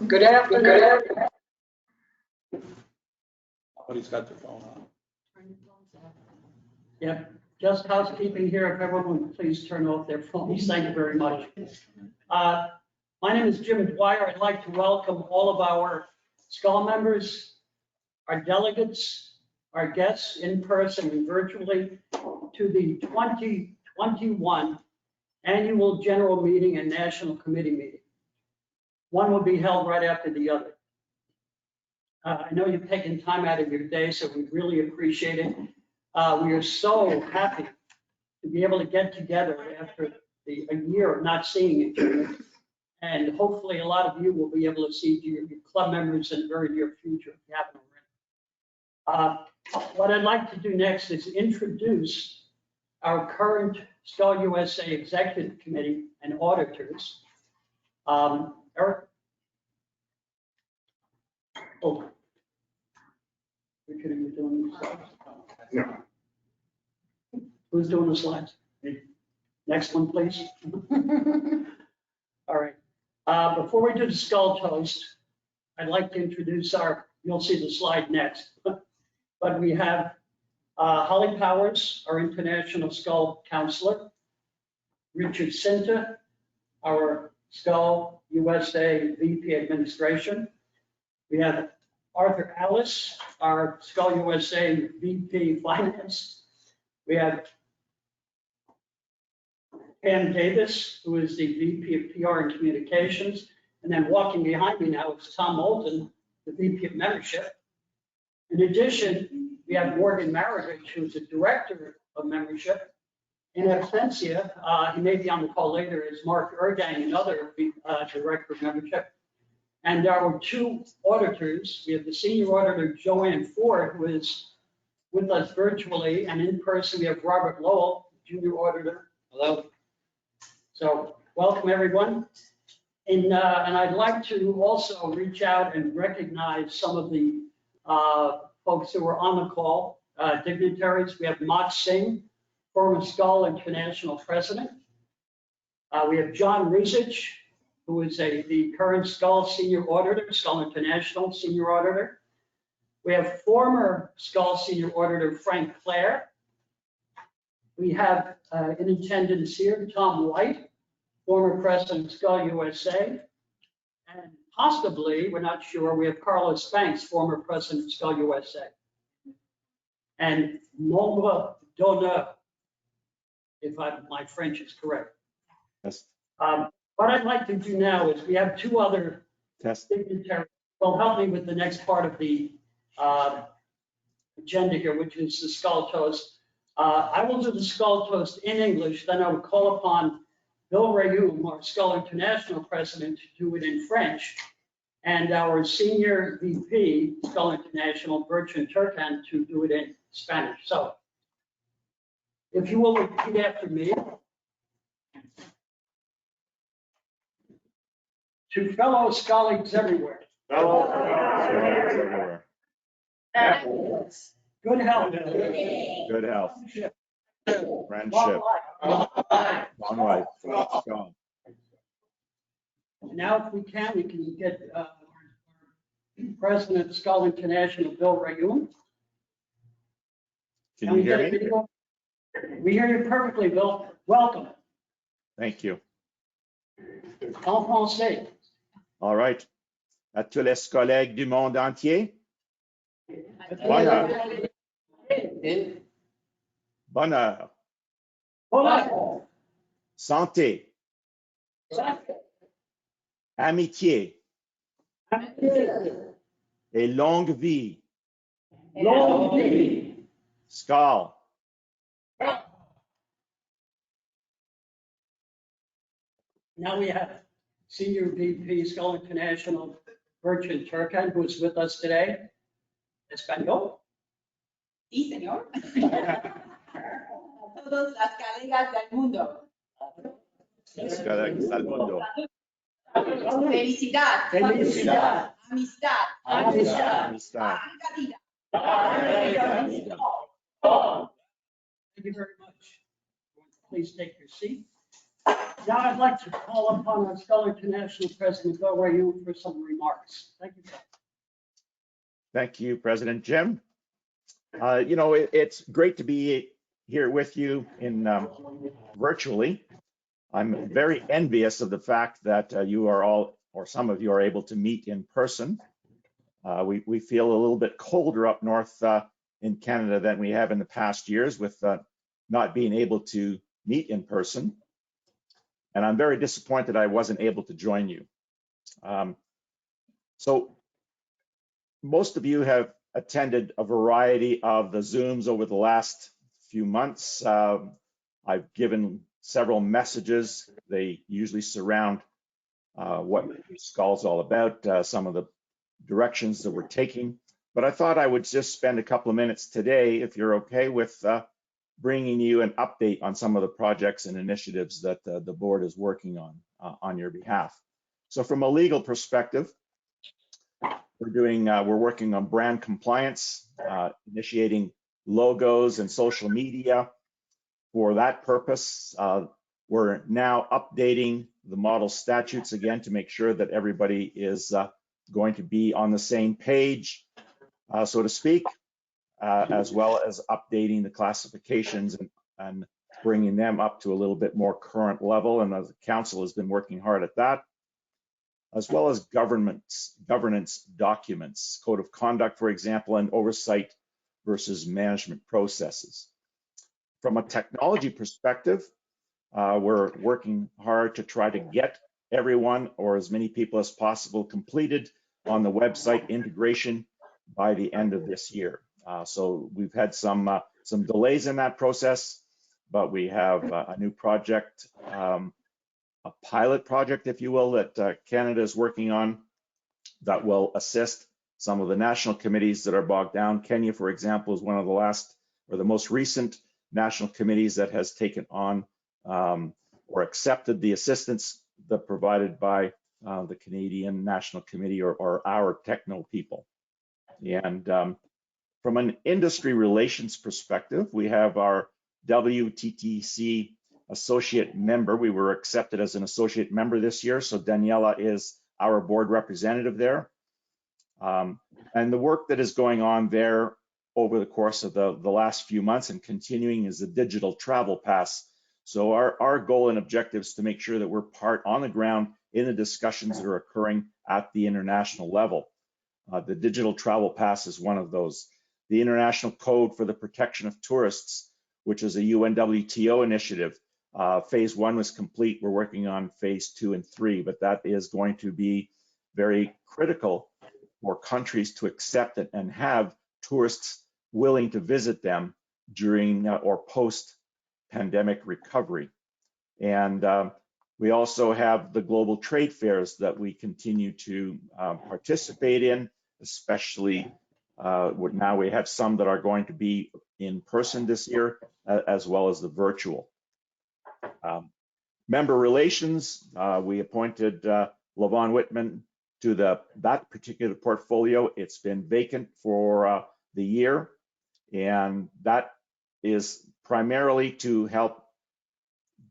Good afternoon. Nobody's got their phone on. Yeah, just housekeeping here. If everyone would please turn off their phones. Thank you very much. My name is Jim Dwyer. I'd like to welcome all of our Skål members, our delegates, our guests in person and virtually to the 2021 Annual General Meeting and National Committee meeting. One will be held right after the other. I know you've taken time out of your day, so we really appreciate it. We are so happy to be able to get together after a year of not seeing each other. And hopefully a lot of you will be able to see your club members in the very near future if you haven't already. What I'd like to do next is introduce our current Skål USA Executive Committee and auditors. Eric? Oh. Richard, are you doing the slides? No. Who's doing the slides? Me. Next one, please. All right. Before we do the Skål toast, I'd like to introduce you'll see the slide next. But we have Holly Powers, our International Skål Counselor, Richard Sinta, our Skål USA VP Administration. We have Arthur Alice, our Skål USA VP Finance. We have Pam Davis, who is the VP of PR and Communications. And then walking behind me now is Tom Moulton, the VP of Membership. In addition, we have Morgan Maravich, who is the Director of Membership. In absentia, he may be on the call later, is Mark Ergang, another Director of Membership. And our two auditors, we have the Senior Auditor, Joanne Ford, who is with us virtually, and in person, we have Robert Lowell, Junior Auditor. Hello. So welcome, everyone. And I'd like to also reach out and recognize some of the folks who are on the call, dignitaries. We have Mat Singh, former Skål International President. We have John Ruzich, who is the current Skål Senior Auditor, Skål International Senior Auditor. We have former Skål Senior Auditor Frank Clare. We have in attendance here Tom White, former President of Skål USA. And possibly, we're not sure, we have Carlos Banks, former President of Skål USA. And membre d'honneur, if my French is correct. Yes. What I'd like to do now is we have two other dignitaries who will help me with the next part of the agenda here, which is the Skål toast. I will do the Skål toast in English, then I will call upon Bill Rayum, our Skål International President, to do it in French, and our Senior VP, Skål International, Bertrand Turcan, to do it in Spanish. So, if you will repeat after me. To fellow colleagues everywhere. Good health. Good health. Friendship. Long life. Skål. Now, if we can get President of Skål International, Bill Rayum. Can you hear me? We hear you perfectly, Bill. Welcome. Thank you. En français. All right. À tous les collègues du monde entier. Bonheur. Bonheur. Bonheur. Santé. Amitié. Et longue vie. Longue vie. Skål. Now we have Senior VP Skål International, Bertrand Turcan, who is with us today. Español. Sí, señor. Todas las colegas del mundo. Los colegas del mundo. Felicidad. Felicidad. Amistad. Amistad. Thank you very much. Please take your seat. Now I'd like to call upon our Skål International President, Bill Rayu, for some remarks. Thank you. Thank you, President Jim. It's great to be here with you in virtually. I'm very envious of the fact that you are all, or some of you are able to meet in person. We feel a little bit colder up north in Canada than we have in the past years with not being able to meet in person. And I'm very disappointed I wasn't able to join you. So most of you have attended a variety of the Zooms over the last few months. I've given several messages. They usually surround what Skål's all about, some of the directions that we're taking. But I thought I would just spend a couple of minutes today, if you're okay with bringing you an update on some of the projects and initiatives that the board is working on your behalf. So from a legal perspective, we're working on brand compliance, initiating logos and social media. For that purpose, we're now updating the model statutes again to make sure that everybody is going to be on the same page, so to speak, as well as updating the classifications and bringing them up to a little bit more current level. And the council has been working hard at that, as well as governance documents, code of conduct, for example, and oversight versus management processes. From a technology perspective, we're working hard to try to get everyone, or as many people as possible, completed on the website integration by the end of this year. So we've had some delays in that process, but we have a new project, a pilot project, if you will, that Canada is working on that will assist some of the national committees that are bogged down. Kenya, for example, is one of the last or the most recent national committees that has taken on or accepted the assistance that provided by the Canadian National Committee or our techno people. And from an industry relations perspective, we have our WTTC associate member. We were accepted as an associate member this year, so Daniela is our board representative there. And the work that is going on there over the course of the last few months and continuing is the digital travel pass. So our goal and objective is to make sure that we're part on the ground in the discussions that are occurring at the international level. The digital travel pass is one of those. The International Code for the Protection of Tourists, which is a UNWTO initiative. Phase 1 was complete. We're working on phase 2 and 3, but that is going to be very critical for countries to accept it and have tourists willing to visit them during or post-pandemic recovery. And we also have the global trade fairs that we continue to participate in, especially now we have some that are going to be in person this year, as well as the virtual. Member relations, we appointed Lavon Whitman to that particular portfolio. It's been vacant for the year, and that is primarily to help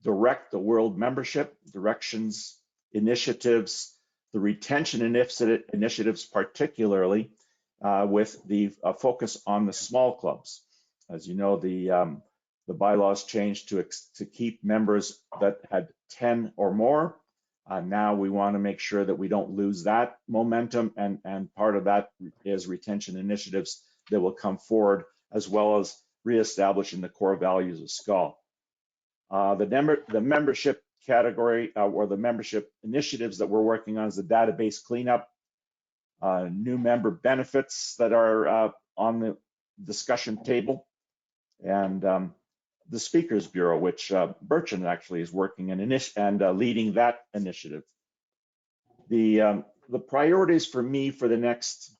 direct the world membership, directions, initiatives, the retention initiatives, particularly with the focus on the small clubs. As you know, the bylaws changed to keep members that had 10 or more. Now we want to make sure that we don't lose that momentum, and part of that is retention initiatives that will come forward, as well as reestablishing the core values of Skål. The membership category or the membership initiatives that we're working on is the database cleanup, new member benefits that are on the discussion table, and the Speakers Bureau, which Bertrand actually is working and leading that initiative. The priorities for me for the next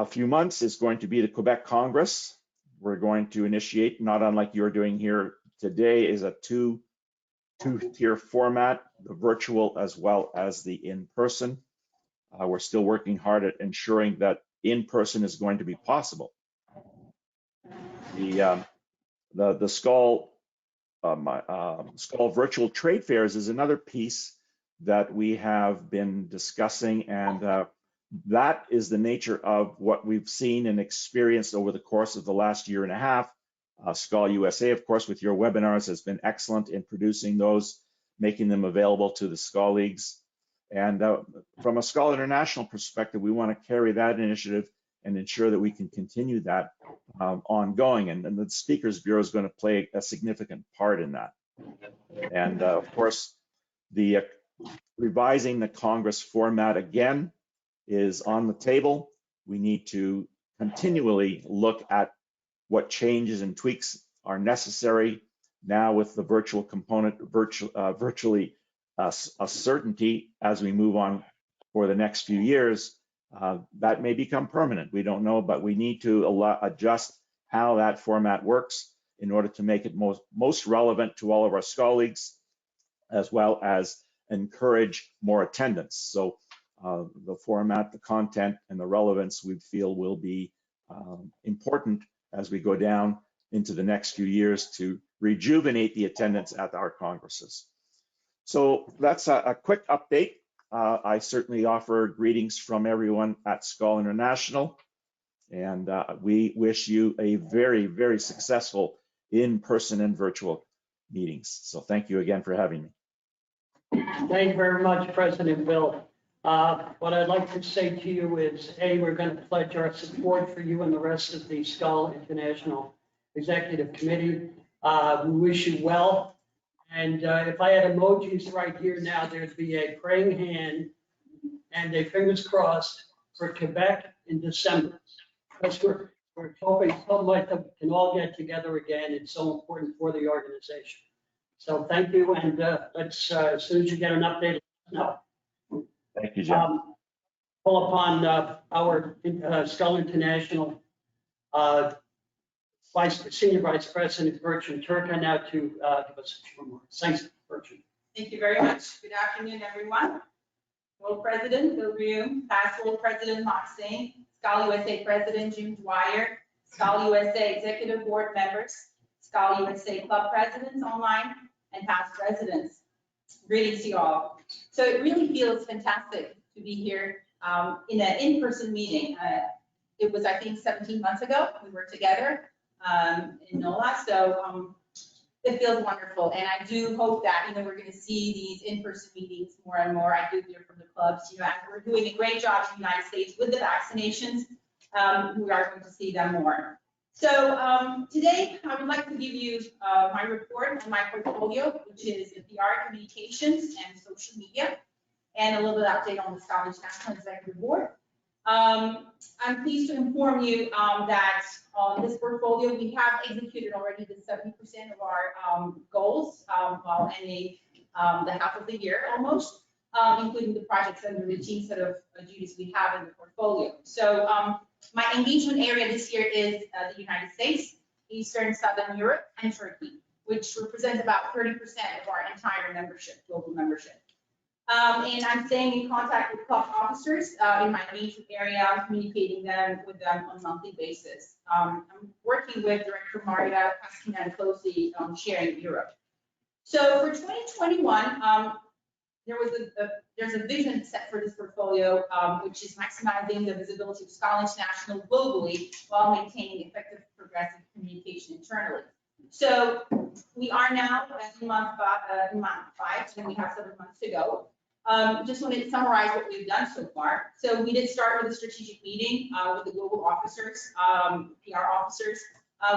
few months is going to be the Quebec Congress. We're going to initiate, not unlike you're doing here today, is a two-tier format, the virtual as well as the in-person. We're still working hard at ensuring that in-person is going to be possible. The Skål Skål virtual trade fairs is another piece that we have been discussing, and that is the nature of what we've seen and experienced over the course of the last year and a half. Skål USA, of course, with your webinars has been excellent in producing those, making them available to the Skål leagues. And from a Skål International perspective, we want to carry that initiative and ensure that we can continue that ongoing. And the Speakers Bureau is going to play a significant part in that. And of course, the revising the Congress format again is on the table. We need to continually look at what changes and tweaks are necessary now with the virtual component virtually a certainty as we move on for the next few years. That may become permanent. We don't know, but we need to adjust how that format works in order to make it most relevant to all of our Skål leagues, as well as encourage more attendance. So the format, the content, and the relevance we feel will be important as we go down into the next few years to rejuvenate the attendance at our congresses. So that's a quick update. I certainly offer greetings from everyone at Skål International, and we wish you a very, very successful in-person and virtual meetings. So thank you again for having me. Thank you very much, President Bill. What I'd like to say to you is, A, we're going to pledge our support for you and the rest of the Skål International Executive Committee. We wish you well. And if I had emojis right here now, there'd be a praying hand and a fingers crossed for Quebec in December. Because we're hoping something like that we can all get together again. It's so important for the organization. So thank you, and let's, as soon as you get an update, no. Thank you, Jim. Call upon our Skål International Senior Vice President Bertrand Turka now to give us a few remarks. Thanks, Bertrand. Thank you very much. Good afternoon, everyone. World President Bill Rium, past World President Mark Singh, Skål USA President Jim Dwyer, Skål USA Executive Board members, Skål USA Club Presidents online, and past presidents. Greetings to you all. So it really feels fantastic to be here in an in-person meeting. It was, I think, 17 months ago we were together in NOLA, so it feels wonderful. And I do hope that, we're going to see these in-person meetings more and more. I do hear from the clubs, as we're doing a great job in the United States with the vaccinations, we are going to see them more. So today I would like to give you my report on my portfolio, which is the PR, communications, and social media, and a little bit of update on the Skål International Executive Board. I'm pleased to inform you that on this portfolio, we have executed already the 70% of our goals while ending the half of the year almost, including the projects and the routine set of duties we have in the portfolio. So my engagement area this year is the United States, Eastern Southern Europe, and Turkey, which represents about 30% of our entire membership, global membership. And I'm staying in contact with club officers in my engagement area, communicating with them on a monthly basis. I'm working with Director Maria Kaskinen closely sharing Europe. So for 2021, there's a vision set for this portfolio, which is maximizing the visibility of Skål International globally while maintaining effective progressive communication internally. So we are now in month 5, and we have 7 months to go. Just wanted to summarize what we've done so far. So we did start with a strategic meeting with the global officers, PR officers.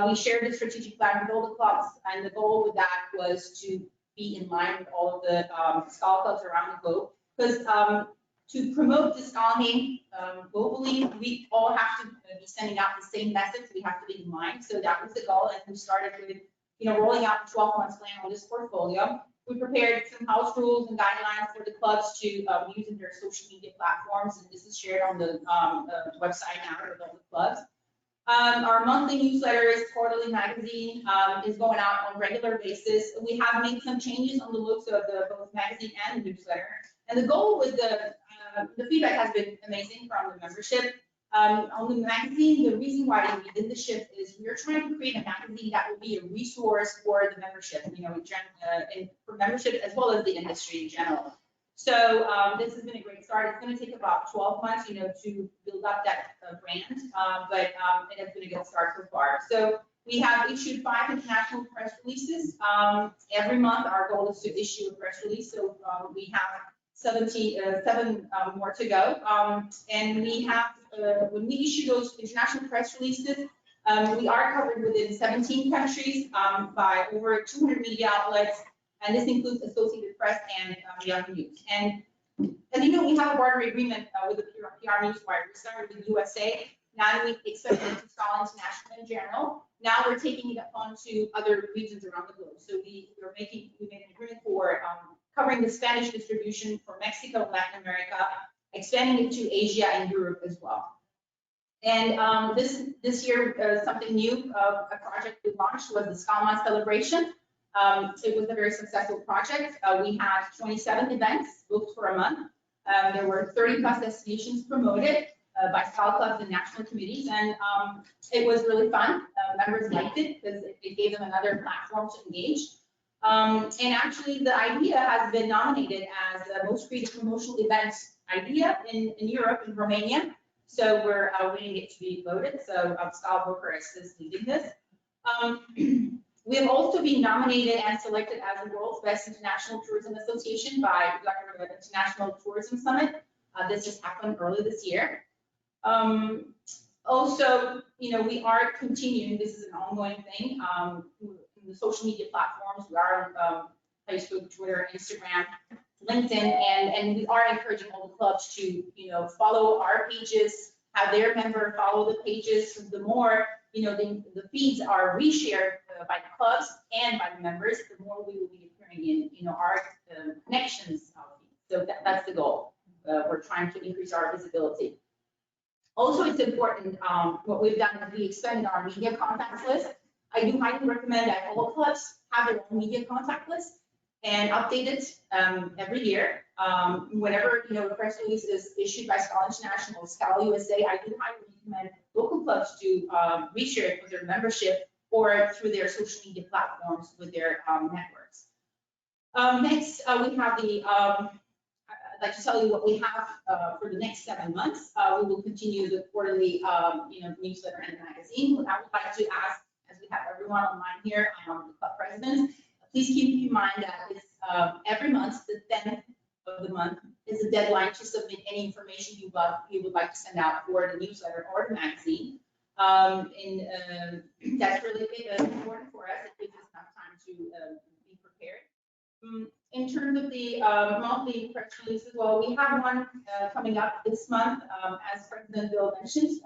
We shared the strategic plan with all the clubs, and the goal with that was to be in line with all of the Skål clubs around the globe. Because to promote the Skål name globally, we all have to be sending out the same message. We have to be in line. So that was the goal, and we started with rolling out the 12 months plan on this portfolio. We prepared some house rules and guidelines for the clubs to use in their social media platforms, and this is shared on the website now with all the clubs. Our monthly newsletters, quarterly magazine is going out on a regular basis. We have made some changes on the looks of the both magazine and the newsletter. And the goal with the feedback has been amazing from the membership. On the magazine, the reason why we did the shift is we're trying to create a magazine that will be a resource for the membership, and for membership as well as the industry in general. So this has been a great start. It's going to take about 12 months, to build up that brand, but it has been a good start so far. So we have issued 5 international press releases. Every month, our goal is to issue a press release. So we have 7 more to go. And we have, when we issue those international press releases, we are covered within 17 countries by over 200 media outlets. And this includes Associated Press and Yahoo News. And as you know, we have a barter agreement with the PR Newswire. We started with USA. Now we expect it to Skål International in general. Now we're taking it up onto other regions around the globe. So we made an agreement for covering the Spanish distribution for Mexico, Latin America, expanding it to Asia and Europe as well. And this year, something new, a project we launched was the Skål celebration. It was a very successful project. We had 27 events booked for a month. There were 30 plus destinations promoted by Skål clubs and national committees, and it was really fun. Members liked it because it gave them another platform to engage. And actually, the idea has been nominated as the most creative promotional event idea in Europe, in Romania. So we're waiting it to be voted. So Skål Bucharest is leading this. We have also been nominated and selected as the world's best international tourism association by the International Tourism Summit. This just happened early this year. Also, we are continuing, this is an ongoing thing, the social media platforms. We are on Facebook, Twitter, Instagram, LinkedIn, and we are encouraging all the clubs to, follow our pages, have their member follow the pages. The more, the feeds are reshared by the clubs and by the members, the more we will be appearing in, our connections. So that's the goal. We're trying to increase our visibility. Also, it's important, what we've done is we expanded our media contacts list. I do highly recommend that all clubs have their own media contact list and update it every year. Whenever, a press release is issued by Skål International, Skål USA, I do highly recommend local clubs to reshare it with their membership or through their social media platforms with their networks. Next, we have the I'd like to tell you what we have for the next 7 months. We will continue the quarterly, newsletter and magazine. What I would like to ask, as we have everyone online here, the club presidents, please keep in mind that it's every month, the 10th of the month, is the deadline to submit any information you would like to send out for the newsletter or the magazine. That's really important for us. It gives us enough time to be prepared. In terms of the monthly press releases, well, we have one coming up this month. As President Bill mentioned,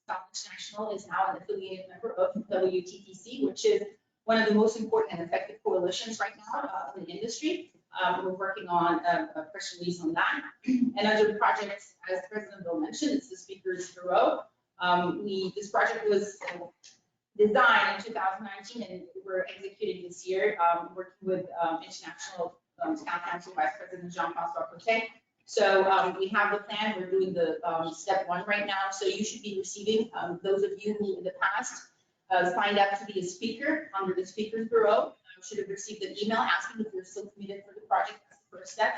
Skål International is now an affiliated member of WTTC, which is one of the most important and effective coalitions right now in the industry. We're working on a press release on that. And under the project, as President Bill mentioned, it's the Speakers Bureau. This project was designed in 2019 and we're executing this year, working with International Town Council Vice President Jean-François Cotet. So we have the plan. We're doing the step 1 right now. So you should be receiving, those of you who in the past signed up to be a speaker under the Speakers Bureau, should have received an email asking if you're still committed for the project. That's the first step.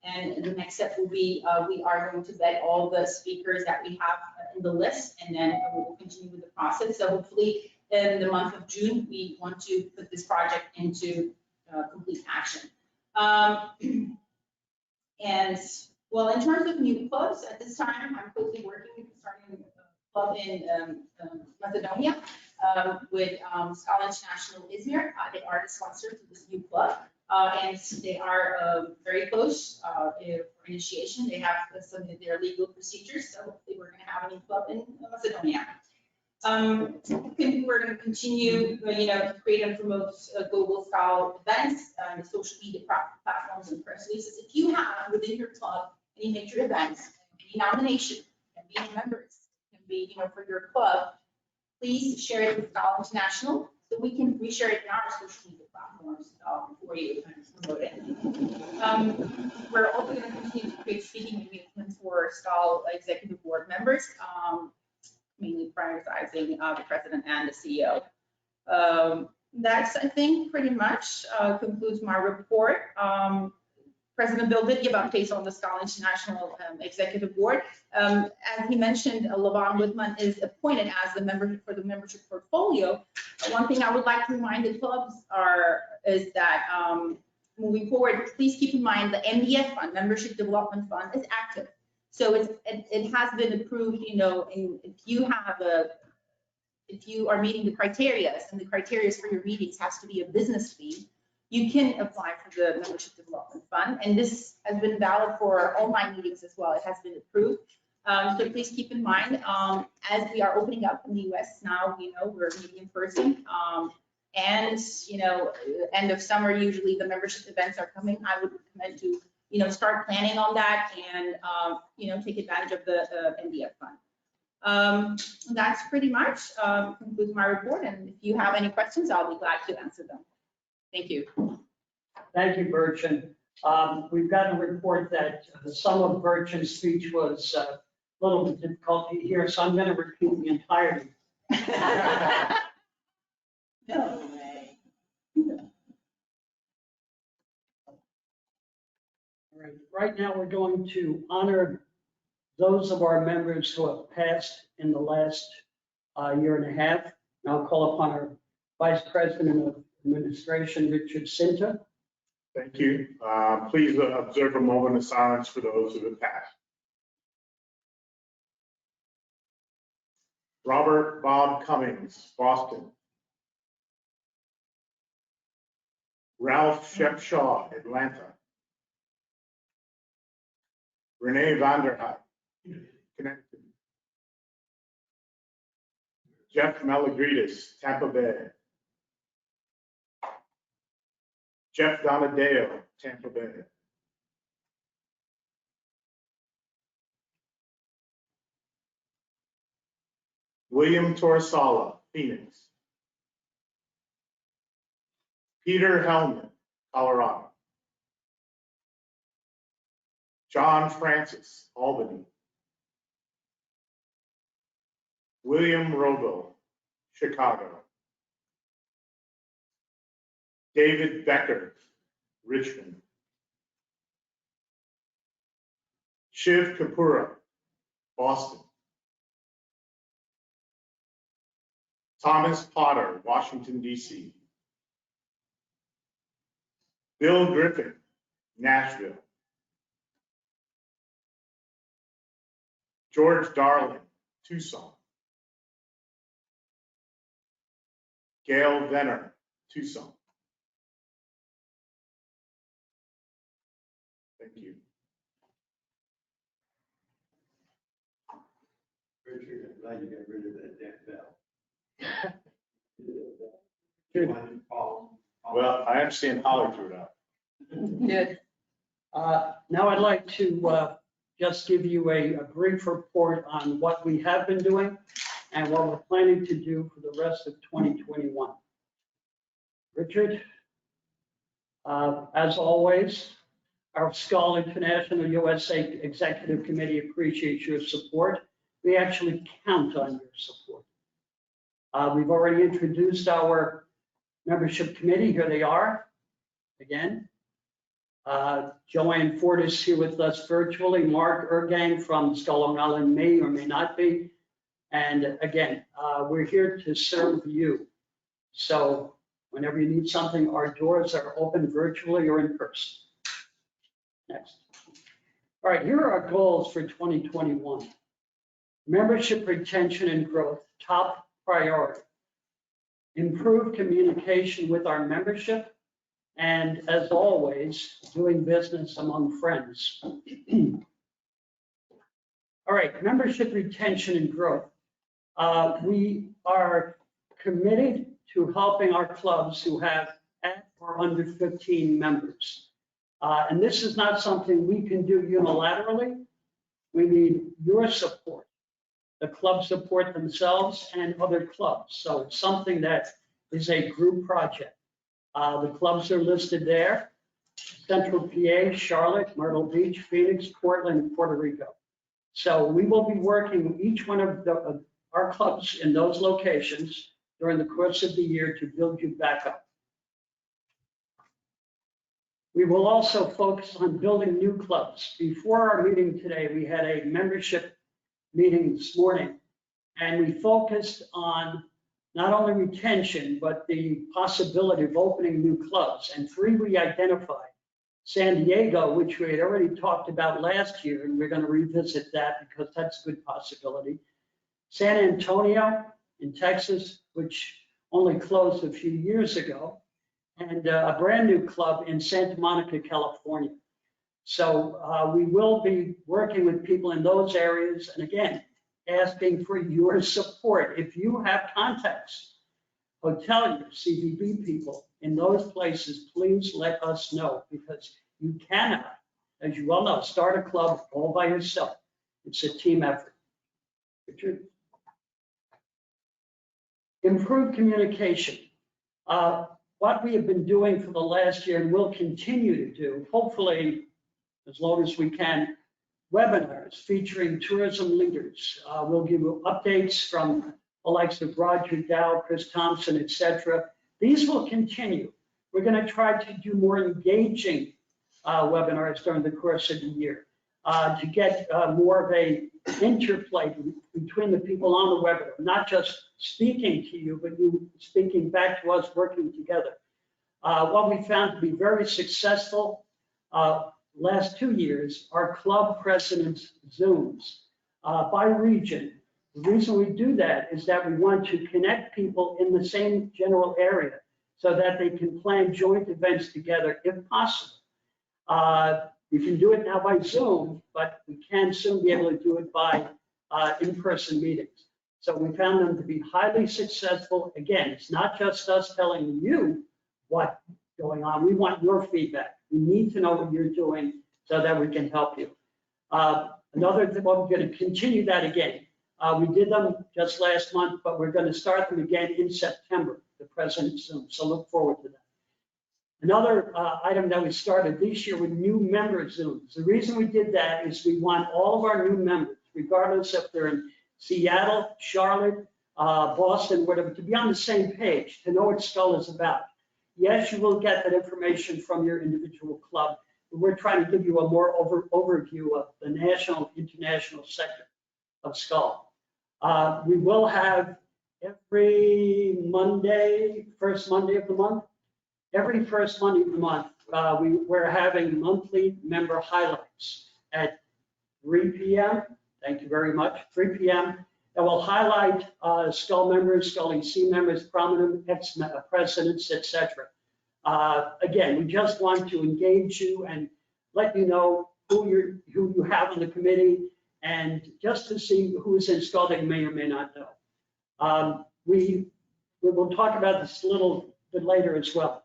And the next step will be, we are going to vet all the speakers that we have in the list, and then we will continue with the process. So hopefully in the month of June, we want to put this project into complete action. And well, in terms of new clubs, at this time, I'm closely working, starting a club in Macedonia with Skål International Izmir. They are the sponsor to this new club. And they are very close for initiation. They have submitted their legal procedures, so hopefully we're going to have a new club in Macedonia. We're going to continue, to create and promote global Skål events, the social media platforms and press releases. If you have within your club any major events, any nomination, can be members, can be, for your club, please share it with Skål International so we can reshare it in our social media platforms for you and promote it. We're also going to continue to create speaking engagements for Skål executive board members. mainly prioritizing the president and the CEO. That's, I think, pretty much concludes my report. President Bill did give updates on the Skål International Executive Board. As he mentioned, Lavon Woodman is appointed as the member for the membership portfolio. One thing I would like to remind the clubs is that moving forward, please keep in mind the MDF fund, Membership Development Fund, is active. So it has been approved, you know, and if you are meeting the criteria, and the criteria for your meetings has to be a business fee, you can apply for the Membership Development Fund. And this has been valid for all my meetings as well. It has been approved. So please keep in mind, as we are opening up in the US now, you know, we're meeting in person. And, you know, end of summer, usually the membership events are coming. I would recommend to, you know, start planning on that and, you know, take advantage of the MDF fund. That's pretty much concludes my report. And if you have any questions, I'll be glad to answer them. Thank you. Thank you, Burchin. We've gotten a report that some of Burchin's speech was a little bit difficult to hear, so I'm going to repeat the entirety. No way. All right. Right now, we're going to honor those of our members who have passed in the last year and a half. And I'll call upon our Vice President of Administration, Richard Sinta. Thank you. Please observe a moment of silence for those who have passed. Robert Bob Cummings, Boston. Ralph Shepshaw, Atlanta. Renee Vanderhyde, Connecticut. Jeff Malagridis, Tampa Bay. Jeff Donadeo, Tampa Bay. William Torresala, Phoenix. Peter Hellman, Colorado. John Francis, Albany. William Robo, Chicago. David Becker, Richmond. Shiv Kapura, Boston. Thomas Potter, Washington, D.C. Bill Griffin, Nashville. George Darling, Tucson. Gail Venner, Tucson. Thank you. Richard, I'm glad you got rid of that damn bell. Good. Well, I understand Holly threw it out. Good. Now I'd like to just give you a brief report on what we have been doing and what we're planning to do for the rest of 2021. Richard, as always, our Skål International USA Executive Committee appreciates your support. We actually count on your support. We've already introduced our membership committee. Here they are again. Joanne Ford is here with us virtually. Mark Ergang from Skål Long Island may or may not be. And again, we're here to serve you. So whenever you need something, our doors are open virtually or in person. Next. All right, here are our goals for 2021. Membership retention and growth, top priority. Improve communication with our membership, and as always, doing business among friends. All right, membership retention and growth. We are committed to helping our clubs who have at or under 15 members. And this is not something we can do unilaterally. We need your support. The clubs support themselves and other clubs. So it's something that is a group project. The clubs are listed there: Central PA, Charlotte, Myrtle Beach, Phoenix, Portland, and Puerto Rico. So we will be working with each one of our clubs in those locations during the course of the year to build you back up. We will also focus on building new clubs. Before our meeting today, we had a membership meeting this morning, and we focused on not only retention, but the possibility of opening new clubs. And 3 we identified. San Diego, which we had already talked about last year, and we're going to revisit that because that's a good possibility. San Antonio in Texas, which only closed a few years ago, and a brand new club in Santa Monica, California. So we will be working with people in those areas, and again, asking for your support. If you have contacts, hoteliers, CVB people in those places, please let us know, because you cannot, as you well know, start a club all by yourself. It's a team effort. Richard? Improved communication. What we have been doing for the last year and will continue to do, hopefully as long as we can, webinars featuring tourism leaders. We'll give you updates from the likes of Roger Dow, Chris Thompson, et cetera. These will continue. We're going to try to do more engaging webinars during the course of the year to get more of a interplay between the people on the webinar, not just speaking to you, but you speaking back to us, working together. What we found to be very successful last 2 years are club presidents' Zooms by region. The reason we do that is that we want to connect people in the same general area so that they can plan joint events together if possible. We can do it now by Zoom, but we can soon be able to do it by in-person meetings. So we found them to be highly successful. Again, it's not just us telling you what's going on. We want your feedback. We need to know what you're doing so that we can help you. Another thing, well, we're going to continue that again. We did them just last month, but we're going to start them again in September, the President's Zoom. So look forward to that. Another item that we started this year with new member Zooms. The reason we did that is we want all of our new members, regardless if they're in Seattle, Charlotte, Boston, whatever, to be on the same page, to know what Skål is about. Yes, you will get that information from your individual club, but we're trying to give you a more overview of the national, international sector of Skål. We will have every Monday, first Monday of the month, every first Monday of the month, we're having monthly member highlights at 3 p.m. Thank you very much, 3 p.m. And we'll highlight Skål members, Skål EC members, prominent ex-presidents, etc. Again, we just want to engage you and let you know who you have on the committee, and just to see who's in Skål that you may or may not know. We will talk about this a little bit later as well.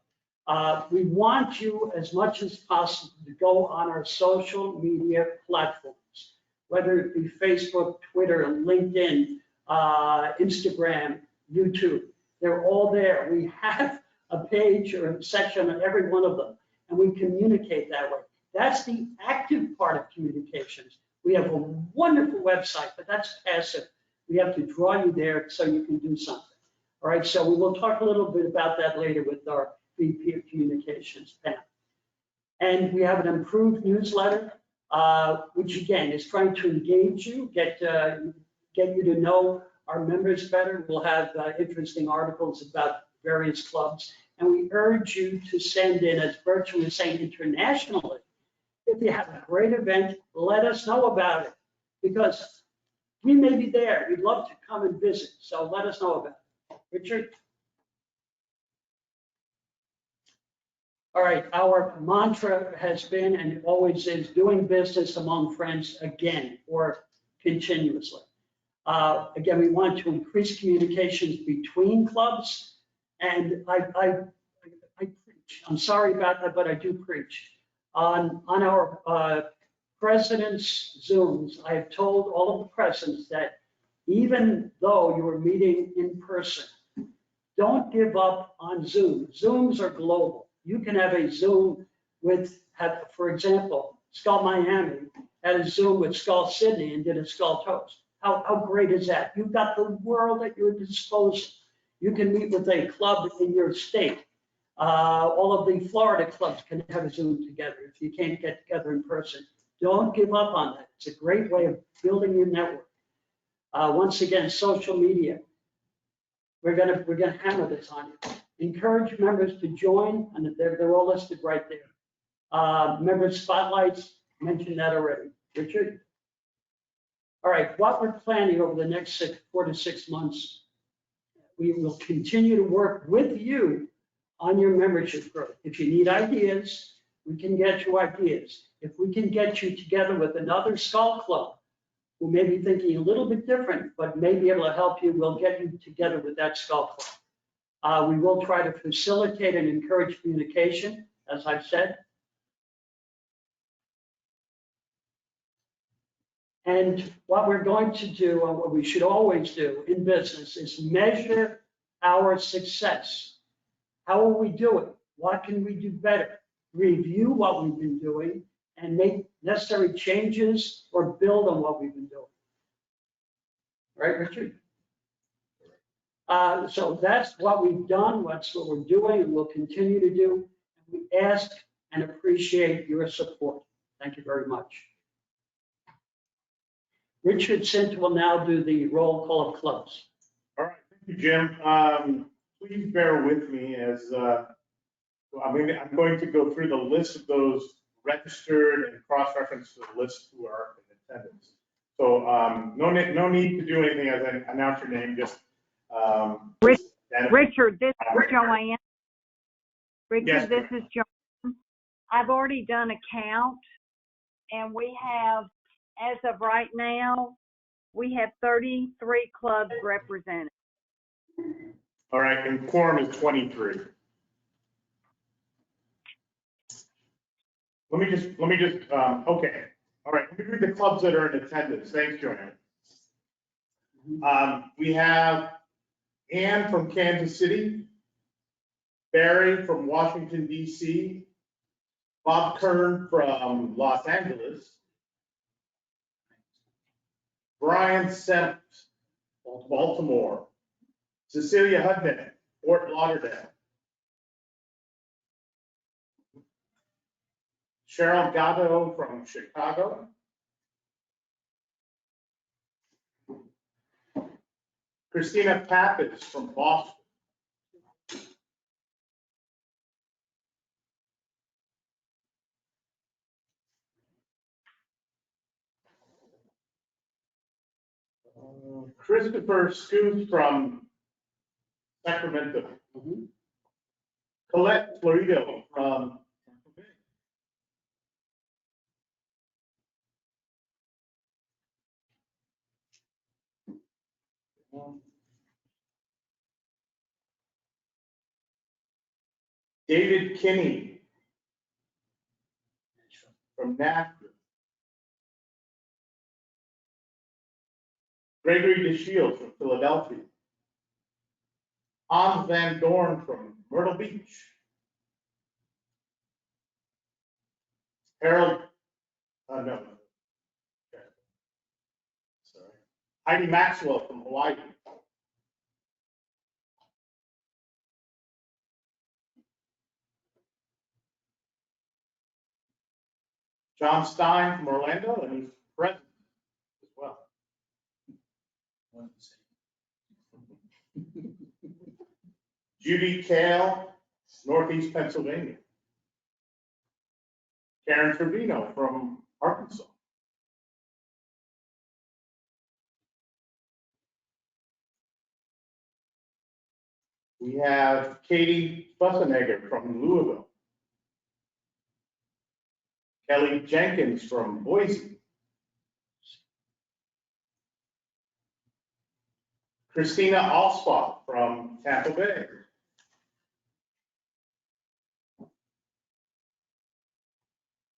We want you as much as possible to go on our social media platforms, whether it be Facebook, Twitter, LinkedIn, Instagram, YouTube. They're all there. We have a page or a section on every one of them, and we communicate that way. That's the active part of communications. We have a wonderful website, but that's passive. We have to draw you there so you can do something. All right, so we will talk a little bit about that later with our VP of Communications, Pam. And we have an improved newsletter, which again is trying to engage you, get you to know our members better. We'll have interesting articles about various clubs, and we urge you to send in, as Bertram was saying, internationally. If you have a great event, let us know about it, because we may be there. We'd love to come and visit, so let us know about it. Richard? All right, our mantra has been and always is doing business among friends again or continuously. Again, we want to increase communications between clubs, and I preach. I'm sorry about that, but I do preach. On our presidents' Zooms, I have told all of the presidents that even though you are meeting in person, don't give up on Zoom. Zooms are global. You can have a Zoom with, for example, Skål Miami had a Zoom with Skål Sydney and did a Skål toast. How great is that? You've got the world at your disposal. You can meet with a club in your state. All of the Florida clubs can have a Zoom together if you can't get together in person. Don't give up on that. It's a great way of building your network. Once again, social media. We're gonna hammer this on you. Encourage members to join, and they're all listed right there. Member spotlights, mentioned that already. Richard? All right, what we're planning over the next 4 to 6 months, we will continue to work with you on your membership growth. If you need ideas, we can get you ideas. If we can get you together with another Skål club who may be thinking a little bit different, but may be able to help you, we'll get you together with that Skål club. We will try to facilitate and encourage communication, as I've said. And what we're going to do, and what we should always do in business, is measure our success. How are we doing? What can we do better? Review what we've been doing and make necessary changes or build on what we've been doing. Right, Richard? So that's what we've done, that's what we're doing, and we'll continue to do. We ask and appreciate your support. Thank you very much. Richard Sint will now do the roll call of clubs. All right, thank you, Jim. Please bear with me as I'm going to go through the list of those registered and cross-reference to the list who are in attendance. So no need to do anything as I announce your name, just. Richard, this is Joanne. Richard, Yes, this is Joanne. I've already done a count, and we have, as of right now, we have 33 clubs represented. All right, and quorum is 23. Let me just, okay. All right, let me read the clubs that are in attendance. Thanks, Joanne. We have Ann from Kansas City, Barry from Washington, D.C., Bob Kern from Los Angeles, Brian Sempt, Baltimore, Cecilia Hudman, Fort Lauderdale, Cheryl Gatto from Chicago, Christina Pappas from Boston, Christopher Scoot from Sacramento, Colette Florido from Tampa Bay, David Kinney from Nashville, Gregory DeShields from Philadelphia, Hans Van Dorn from Myrtle Beach, Harold, no, sorry, Heidi Maxwell from Hawaii, John Stein from Orlando, and he's present as well. Judy Kale, Northeast Pennsylvania. Karen Trevino from Arkansas. We have Katie Fussenegger from Louisville. Kelly Jenkins from Boise. Christina Alspach from Tampa Bay.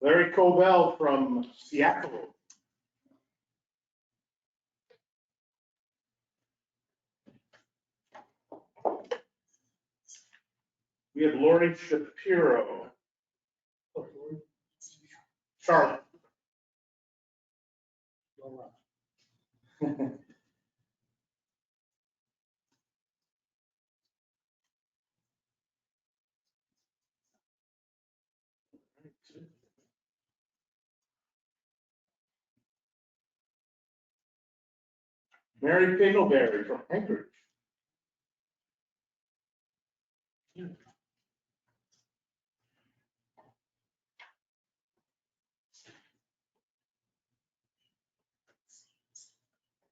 Larry Covell from Seattle. We have Lori Shapiro. Charlotte. Mary Pingleberry from Anchorage.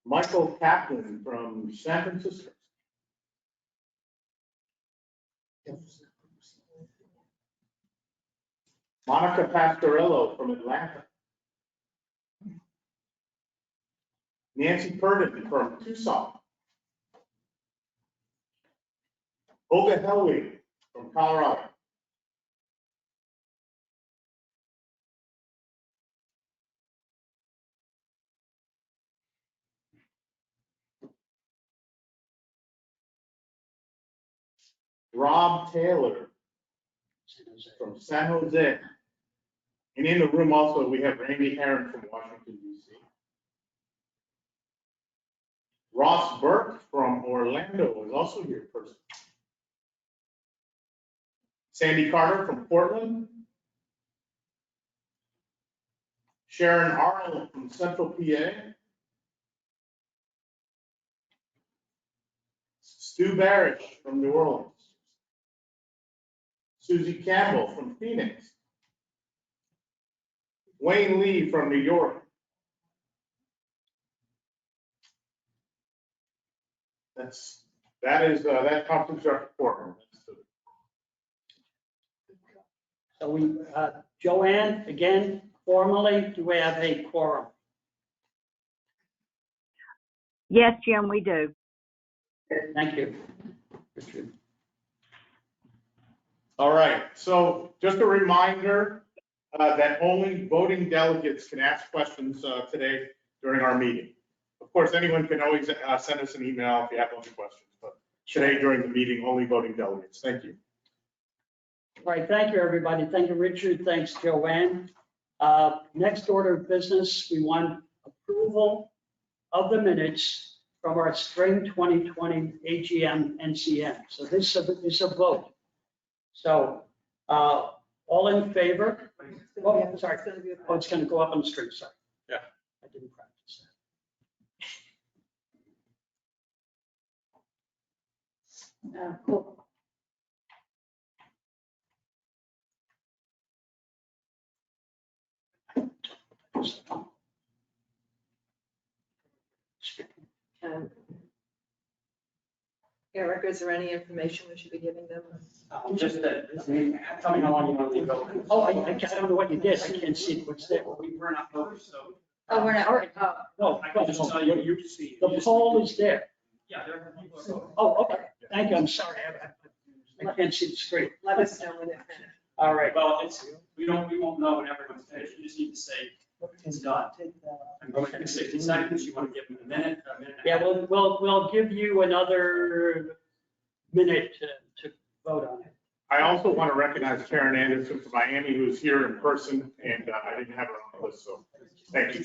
Michael Kaplan from San Francisco. Monica Pastorello from Atlanta. Nancy Purdon from Tucson. Olga Helwig from Colorado. Rob Taylor from San Jose. And in the room also, we have Randy Herron from Washington, D.C. Ross Burke from Orlando is also here in person. Sandy Carter from Portland. Sharon Arnold from Central PA. Stu Barish from New Orleans. Susie Campbell from Phoenix. Wayne Lee from New York. That conference our quorum. So we, Joanne, again, formally, do we have a quorum? Yes, Jim, we do. Thank you. Richard. All right, so just a reminder that only voting delegates can ask questions today during our meeting. Of course, anyone can always send us an email if you have other questions, but today during the meeting, only voting delegates. Thank you. All right, thank you, everybody. Thank you, Richard. Thanks, Joanne. Next order of business, we want approval of the minutes from our spring 2020 AGM NCM. So this is a vote. So all in favor? Oh, sorry. Oh, it's going to go up on the screen. Sorry. Yeah. I didn't practice that. Cool. Eric, is there any information we should be giving them? Just that, tell me how long you want to go. Oh, I don't know what you did. I can't see what's there. We were not voting, so. Oh, we're not, No, I can just tell you what you see. the poll is there. Yeah, there are people voting. Oh, okay. Thank you. I'm sorry. I can't see the screen. let us know when they're finished. All right. Well, we won't know when everyone's finished. You just need to say it's done. I'm going to 60 seconds. You want to give them a minute? Yeah, we'll give you another minute to vote on it. I also want to recognize Karen Anderson from Miami, who's here in person, and I didn't have her on the list, so thank you.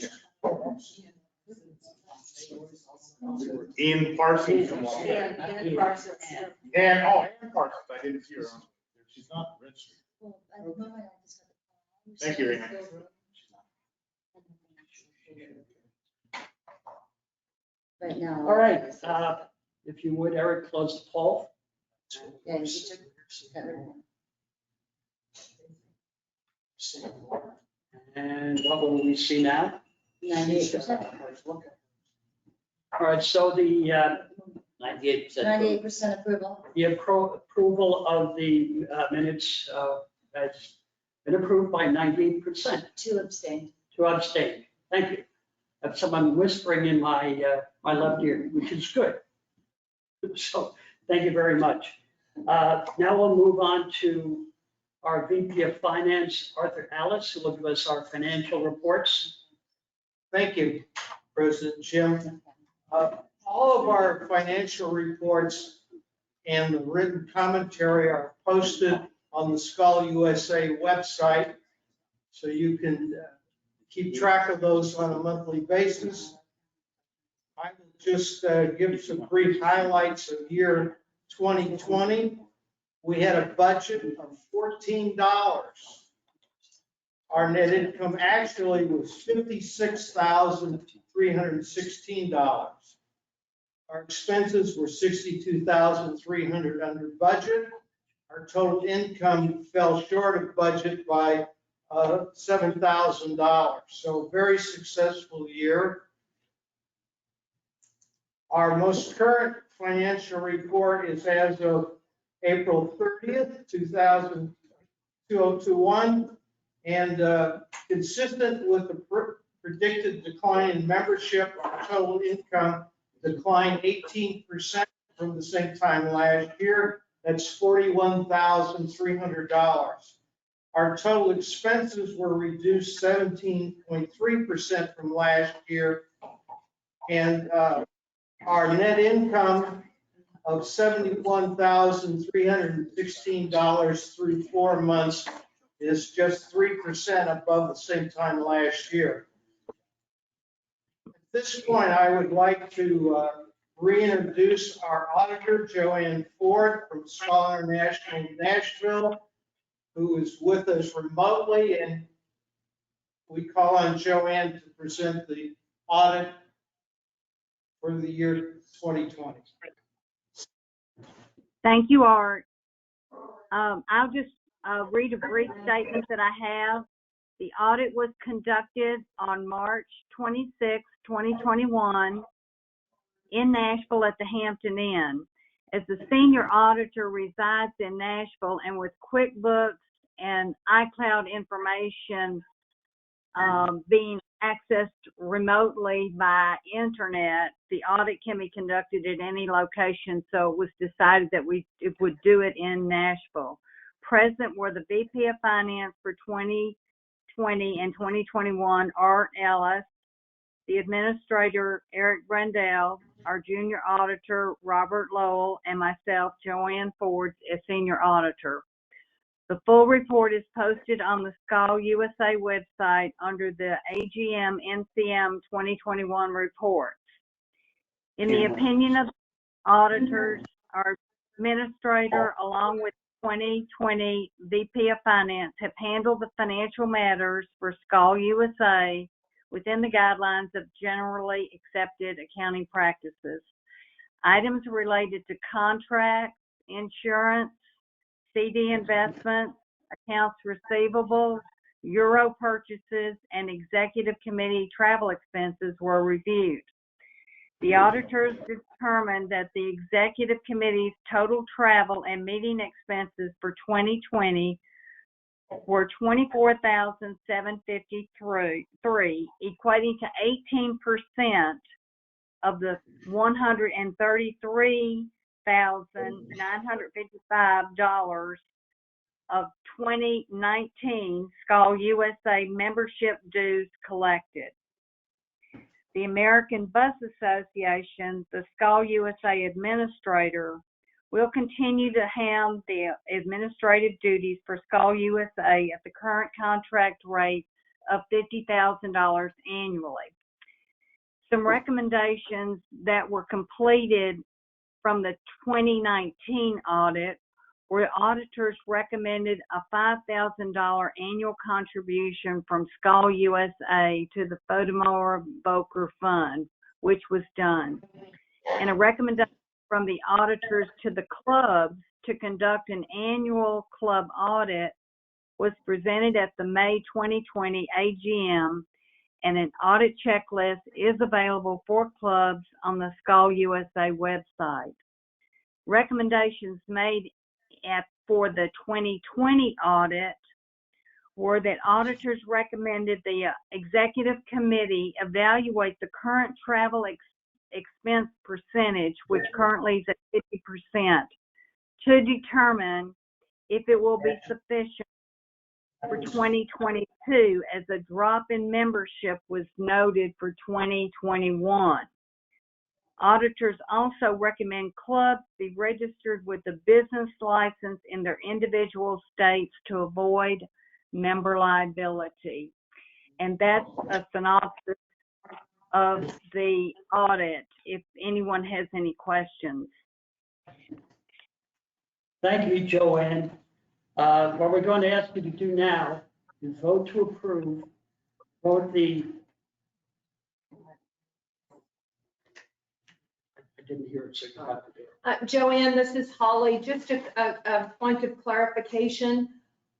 Ian Parsons from Miami. And Parsons. And Parsons, I didn't see her on. She's not registered. Thank you, Ian. Right now. All right. If you would, Eric, close the poll. Yeah, you took that one. And what will we see now? 98%. All right, so the 98%. 98% approval. The approval of the minutes has been approved by 98%. 2 abstained. To abstain. Thank you. I have someone whispering in my my left ear, which is good. So thank you very much. Now we'll move on to our VP of Finance, Arthur Alice, who will give us our financial reports. Thank you, President Jim. All of our financial reports and the written commentary are posted on the Skål USA website, so you can keep track of those on a monthly basis. I will just give some brief highlights of year 2020. We had a budget of $14. Our net income actually was $56,316. Our expenses were $62,300 under budget. Our total income fell short of budget by $7,000. So very successful year. Our most current financial report is as of April 30th, 2021, and consistent with the predicted decline in membership, our total income declined 18% from the same time last year. That's $41,300. Our total expenses were reduced 17.3% from last year, and our net income of $71,316 through 4 months is just 3% above the same time last year. At this point, I would like to reintroduce our auditor, Joanne Ford from Skål International Nashville, who is with us remotely, and we call on Joanne to present the audit for the year 2020. Thank you, Art. I'll just read a brief statement that I have. The audit was conducted on March 26, 2021 in Nashville at the Hampton Inn. As the senior auditor resides in Nashville and with QuickBooks and iCloud information being accessed remotely by internet, the audit can be conducted at any location, so it was decided that we would do it in Nashville. Present were the VP of Finance for 2020 and 2021, Art Ellis, the Administrator, Eric Brandell, our Junior Auditor, Robert Lowell, and myself, Joanne Ford, as Senior Auditor. The full report is posted on the Skål USA website under the AGM NCM 2021 reports. In the opinion of the auditors, our administrator, along with 2020 VP of Finance, have handled the financial matters for Skål USA within the guidelines of generally accepted accounting practices. Items related to contracts, insurance, CD investments, accounts receivable, euro purchases, and executive committee travel expenses were reviewed. The auditors determined that the executive committee's total travel and meeting expenses for 2020 were $24,753, equating to 18% of the $133,955 of 2019 Skål USA membership dues collected. The American Bus Association, the Skål USA administrator, will continue to handle the administrative duties for Skål USA at the current contract rate of $50,000 annually. Some recommendations that were completed from the 2019 audit where auditors recommended a $5,000 annual contribution from Skål USA to the Photomore Boker Fund, which was done. And a recommendation from the auditors to the clubs to conduct an annual club audit was presented at the May 2020 AGM, and an audit checklist is available for clubs on the Skål USA website. Recommendations made for the 2020 audit were that auditors recommended the executive committee evaluate the current travel expense percentage, which currently is at 50%, to determine if it will be sufficient for 2022, as a drop in membership was noted for 2021. Auditors also recommend clubs be registered with a business license in their individual states to avoid member liability. And that's a synopsis of the audit, if anyone has any questions. Thank you, Joanne. What we're going to ask you to do now is vote to approve both the, I didn't hear it, so you have to do it. Joanne, this is Holly. Just a point of clarification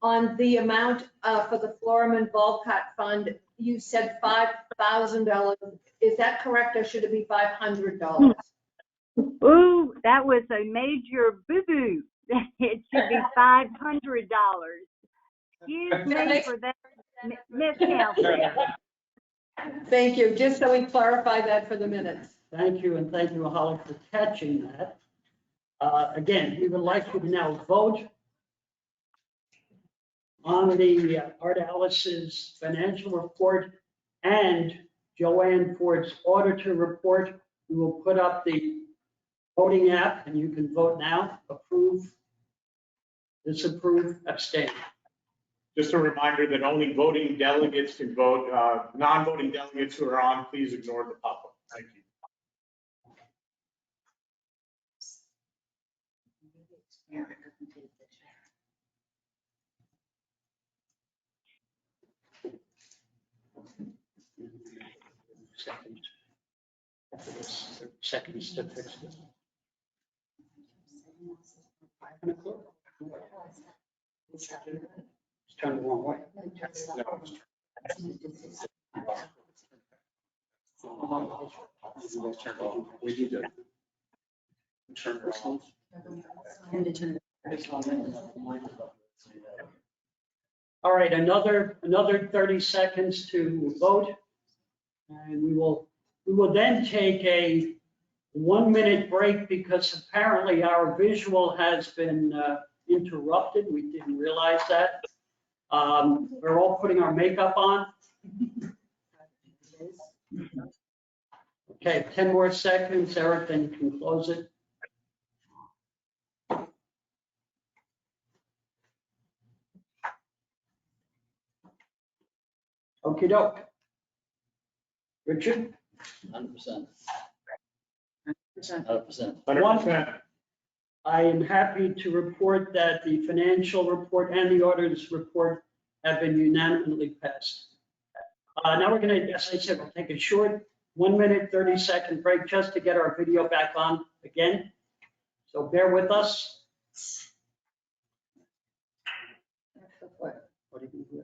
on the amount for the Floraman Volcott Fund. You said $5,000. Is that correct, or should it be $500? Ooh, that was a major boo-boo. It should be $500. Excuse me for that miscount there. Thank you. Just so we clarify that for the minutes. Thank you, and thank you, Holly, for catching that. Again, we would like you to now vote on the Art Alice's financial report and Joanne Ford's auditor report. We will put up the voting app, and you can vote now, approve, disapprove, abstain. Just a reminder that only voting delegates can vote. Non-voting delegates who are on, please ignore the pop-up. Thank you. Seconds to fix this. It's turned the wrong way. We need to turn ourselves. All right, another 30 seconds to vote. And we will then take a 1-minute break because apparently our visual has been interrupted. We didn't realize that. We're all putting our makeup on. Okay, 10 more seconds. Eric, then you can close it. Okey doke. Richard? 100%. 100%. 100%. I am happy to report that the financial report and the auditor's report have been unanimously passed. Now we're going to, as I said, we'll take a short 1-minute, 30-second break just to get our video back on again. So bear with us. What do you do?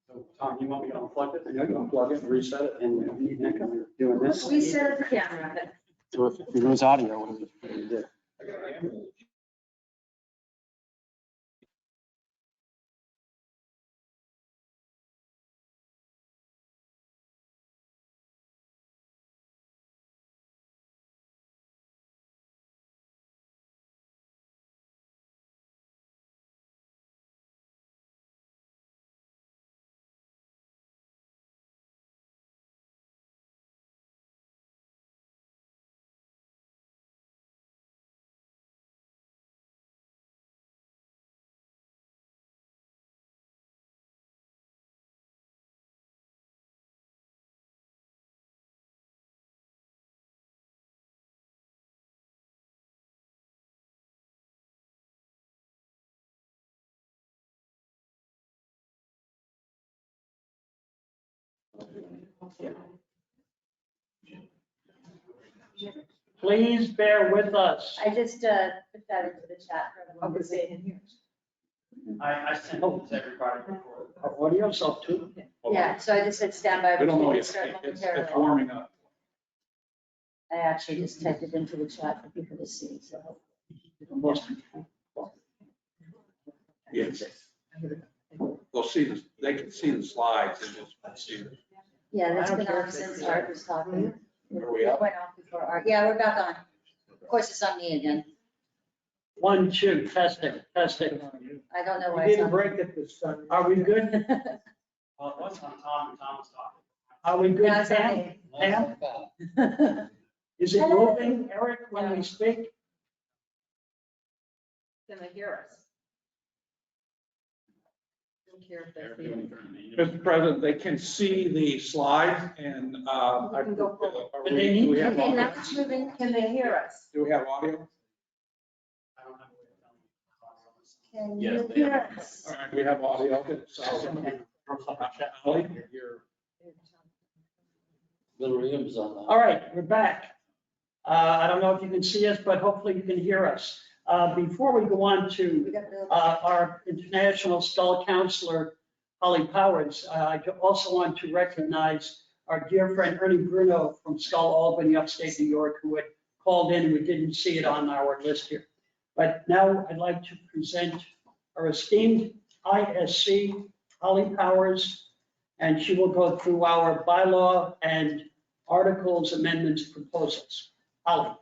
So Tom, you want me to unplug it? I know you unplug it and reset it and you need Nick doing this. Reset the camera. So if you lose audio, what do you do? Please bear with us. I just put that into the chat for everyone to see. I sent it to everybody before. Our audio's up too. Yeah, so I just said stand by. We don't know We'll yet. start It's momentarily. warming up. I actually just typed it into the chat for people to see, so. Yes. They'll see the, they can see the slides and just see it. Yeah, that's I don't been care on if since it's- Art was talking. Are we up? Went off before Art. Yeah, we're back on. Of course, it's on me again. 1, 2, testing. I don't know why We it's didn't on. break it this time. Are we good? Well, it wasn't on Tom and Tom was talking. Are we good, No, it's on Pam? me. Pam? Is it moving, Eric, when we speak? Can they hear us? care of that. Mr. President, they can see the slides and, We can go forward. do we have Okay, audio? now it's moving. Can they hear us? Do we have audio? I don't have a way of Can telling. you Yes, they hear have. us? All right, we have audio. So, Holly, you're- Bill Williams on All right, we're back. I don't know if you can see us, but hopefully you can hear us. Before we go on to We got the- our international Skål counselor, Holly Powers, I also want to recognize our dear friend Ernie Bruno from Skål Albany, upstate New York, who had called in. We didn't see it on our list here. But now I'd like to present our esteemed ISC, Holly Powers, and she will go through our bylaw and articles amendments proposals. Holly.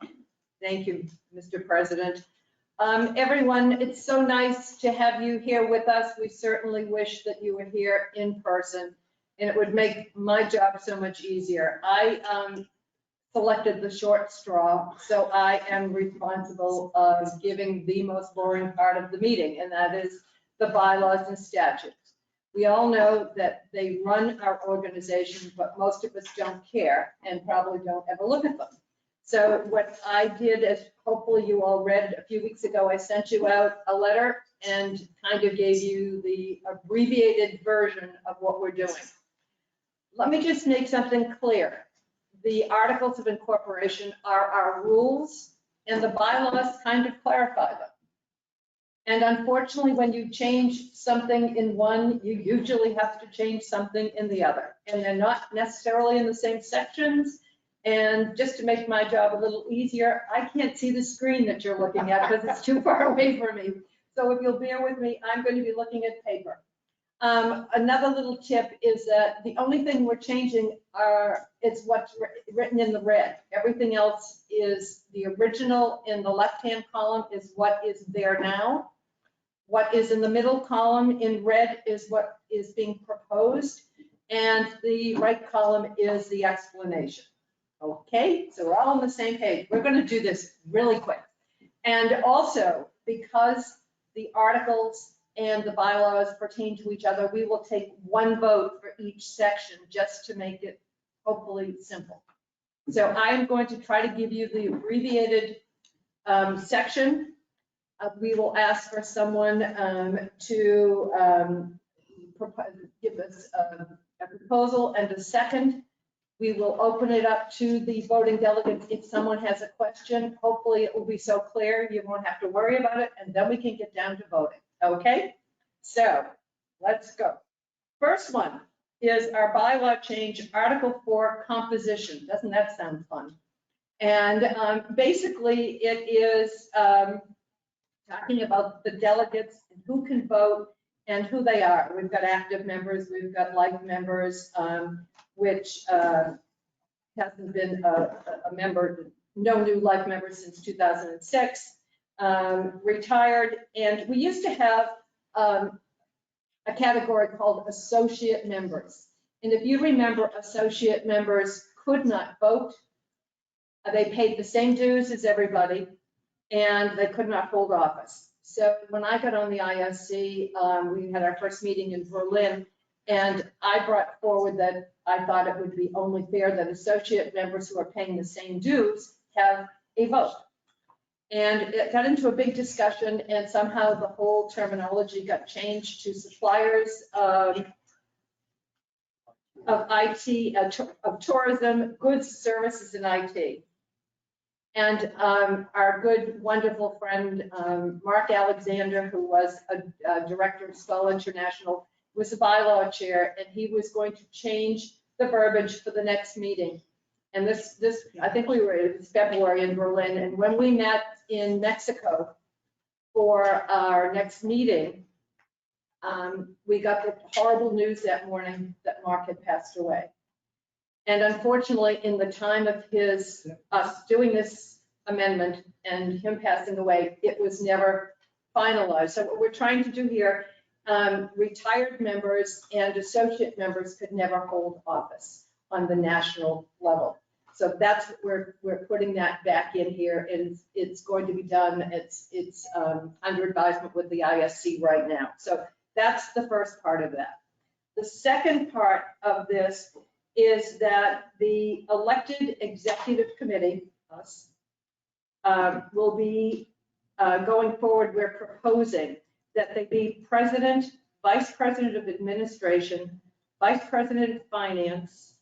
Thank you, Mr. President. Everyone, it's so nice to have you here with us. We certainly wish that you were here in person, and it would make my job so much easier. I selected the short straw, so I am responsible of giving the most boring part of the meeting, and that is the bylaws and statutes. We all know that they run our organization, but most of us don't care and probably don't ever look at them. So what I did, as hopefully you all read a few weeks ago, I sent you out a letter and kind of gave you the abbreviated version of what we're doing. Let me just make something clear. The articles of incorporation are our rules, and the bylaws kind of clarify them. And unfortunately, when you change something in one, you usually have to change something in the other. And they're not necessarily in the same sections. And just to make my job a little easier, I can't see the screen that you're looking at because it's too far away from me. So if you'll bear with me, I'm going to be looking at paper. Another little tip is that the only thing we're changing is what's written in the red. Everything else is the original. In the left-hand column is what is there now. What is in the middle column in red is what is being proposed. And the right column is the explanation. Okay, so we're all on the same page. We're going to do this really quick. And also, because the articles and the bylaws pertain to each other, we will take one vote for each section just to make it hopefully simple. So I'm going to try to give you the abbreviated section. We will ask for someone to give us a proposal and a second. We will open it up to the voting delegates. If someone has a question, hopefully it will be so clear you won't have to worry about it, and then we can get down to voting. Okay, so let's go. First one is our bylaw change, Article 4, composition. Doesn't that sound fun? And basically it is talking about the delegates and who can vote and who they are. We've got active members, we've got like members, which hasn't been a member, no new life members since 2006, retired. And we used to have a category called associate members. And if you remember, associate members could not vote. They paid the same dues as everybody, and they could not hold office. So when I got on the ISC, we had our first meeting in Berlin, and I brought forward that I thought it would be only fair that associate members who are paying the same dues have a vote. And it got into a big discussion, and somehow the whole terminology got changed to suppliers of IT, of tourism, goods, services, and IT. And our good, wonderful friend, Mark Alexander, who was a director of Skål International, was the bylaw chair, and he was going to change the verbiage for the next meeting. And this, I think it was February in Berlin, and when we met in Mexico for our next meeting, we got the horrible news that morning that Mark had passed away. And unfortunately, in the time of us doing this amendment and him passing away, it was never finalized. So what we're trying to do here, retired members and associate members could never hold office on the national level. So that's what we're putting that back in here, and it's going to be done. It's under advisement with the ISC right now. So That's the first part of that. The second part of this is that the elected executive committee, us, will be going forward, we're proposing that they be president, vice president of administration, vice president of finance,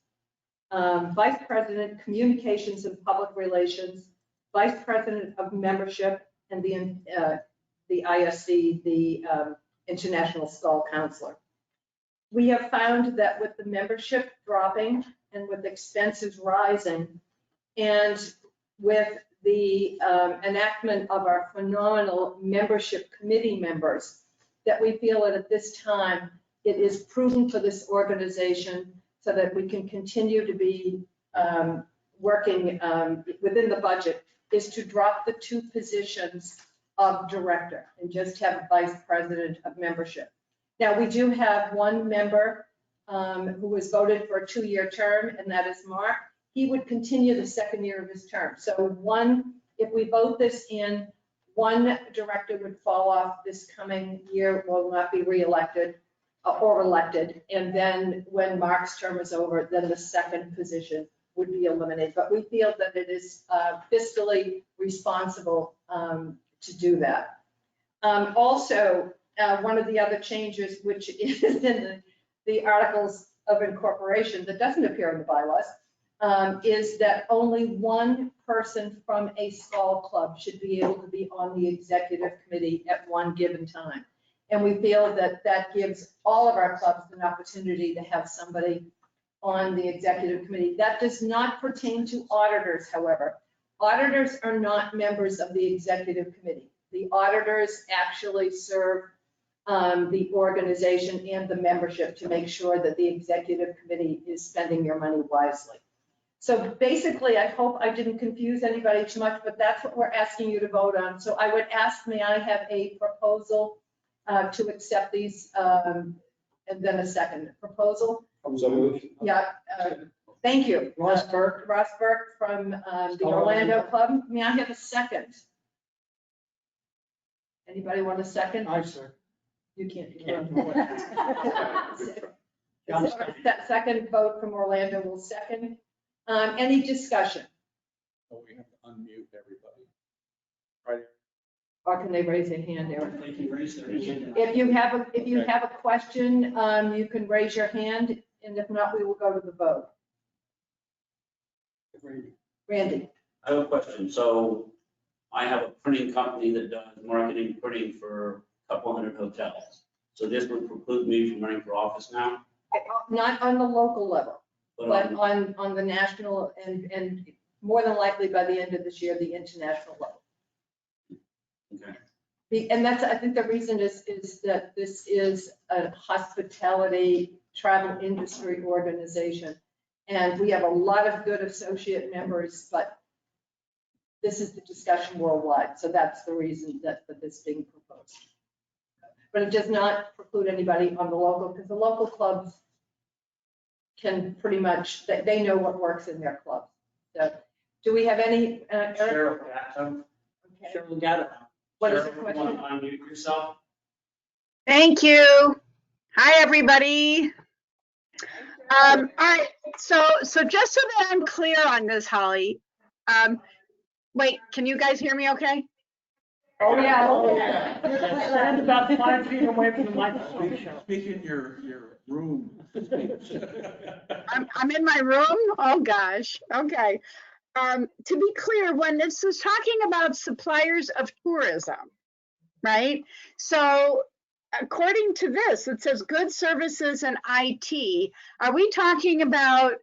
vice president communications and public relations, vice president of membership, and the ISC, the International Skål Counselor. We have found that with the membership dropping and with expenses rising, and with the enactment of our phenomenal membership committee members, that we feel that at this time, it is prudent for this organization so that we can continue to be working within the budget, is to drop the 2 positions of director and just have a vice president of membership. Now, we do have 1 member who was voted for a 2-year term, and that is Mark. He would continue the 2nd year of his term. So if we vote this in, 1 director would fall off this coming year, will not be reelected or elected. And then when Mark's term is over, then the 2nd position would be eliminated. But we feel that it is fiscally responsible to do that. Also, one of the other changes, which is in the articles of incorporation that doesn't appear in the bylaws, is that only 1 person from a Skål club should be able to be on the executive committee at one given time. And we feel that that gives all of our clubs an opportunity to have somebody on the executive committee. That does not pertain to auditors, however. Auditors are not members of the executive committee. The auditors actually serve the organization and the membership to make sure that the executive committee is spending your money wisely. So basically, I hope I didn't confuse anybody too much, but that's what we're asking you to vote on. So I would ask, may I have a proposal to accept these, and then a second proposal? So moved. Yeah, thank you. Ross Burke. Ross Burke from the Orlando Club. May I have a second? Anybody want a second? Aye, sir. You can't. John That second vote from Orlando will second. Any discussion? Oh, we have to unmute everybody. Right. Or can they raise their hand, Eric? They can raise their hand. If you have a question, you can raise your hand, and if not, we will go to the vote. Randy? I have a question. So I have a printing company that does marketing printing for a couple hundred hotels. So this would preclude me from running for office now? Not on the local level, but on- on the national and more than likely by the end of this year, the international level. Okay. And that's, I think the reason is that this is a hospitality travel industry organization. And we have a lot of good associate members, but this is the discussion worldwide. So that's the reason that this is being proposed. But it does not preclude anybody on the local, because the local clubs can pretty much, they know what works in their club. So do we have any? Eric? Cheryl Gatto. Okay. Cheryl Gatto. What is the Cheryl, you question? want to unmute yourself? Thank you. Hi, everybody. All right, so just so that I'm clear on this, Holly, wait, can you guys hear me okay? Oh, yeah. Oh, yeah. Stand about 5 feet away from the microphone, Cheryl. Speak in your room. I'm in my room? Oh, gosh, okay. To be clear, when this is talking about suppliers of tourism, right? So according to this, it says goods, services, and IT. Are we talking about,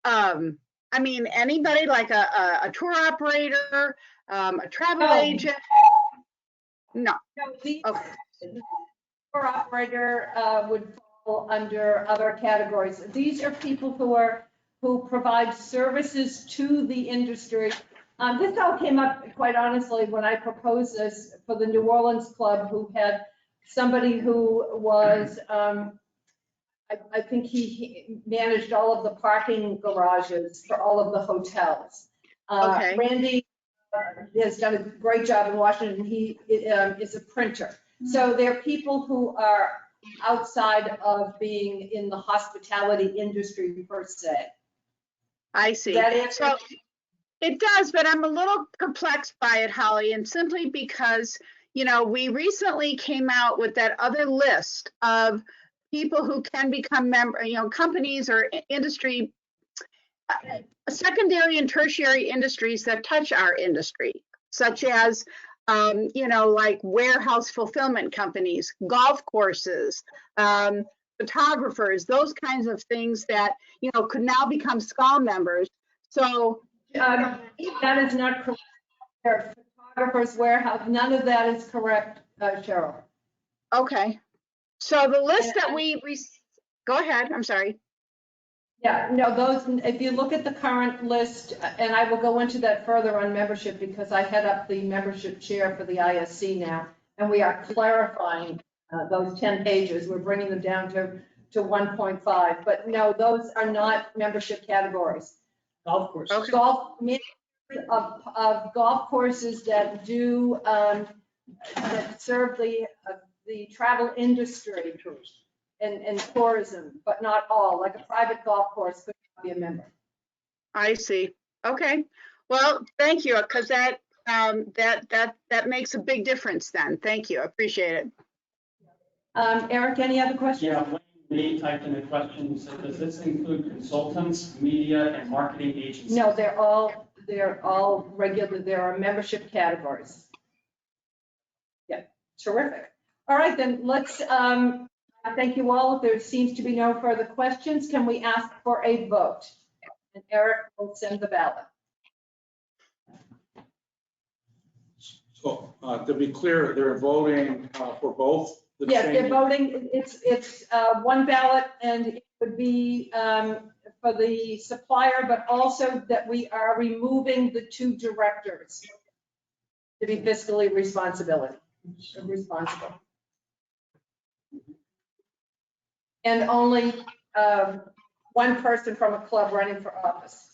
I mean, anybody like a tour operator, a travel agent? No. No, the Okay. tour operator would fall under other categories. These are people who provide services to the industry. This all came up, quite honestly, when I proposed this for the New Orleans Club, who had somebody who was, I think he managed all of the parking garages for all of the hotels. Okay. Randy has done a great job in Washington. He is a printer. So they're people who are outside of being in the hospitality industry per se. I see. That is, So it does, but I'm a little perplexed by it, Holly, and simply because, you know, we recently came out with that other list of people who can become member, you know, companies or industry, secondary and tertiary industries that touch our industry, such as, you know, like warehouse fulfillment companies, golf courses, photographers, those kinds of things that, you know, could now become Skål members. So that is not correct. There are photographers, warehouse, none of that is correct, Cheryl. okay. So the list that we go ahead, I'm sorry. Yeah, no, those, if you look at the current list, and I will go into that further on membership because I head up the membership chair for the ISC now, and we are clarifying those 10 pages. We're bringing them down to 1.5, but no, those are not membership categories. Golf course. Okay. Golf, of golf courses that do, that serve the travel industry and tourism, but not all, like a private golf course could not be a member. I see. Okay. Well, thank you, because that makes a big difference then. Thank you. I appreciate it. Eric, any other questions? Yeah, Wayne Lee typed in a question, so does this include consultants, media, and marketing agencies? No, they're all regular, there are membership categories. Yeah, terrific. All right, then let's, thank you all. There seems to be no further questions. Can we ask for a vote? And Eric will send the ballot. So to be clear, they're voting for both? the Yes, they're changes? voting, it's one ballot, and it would be for the supplier, but also that we are removing the 2 directors to be fiscally responsible. And only one person from a club running for office.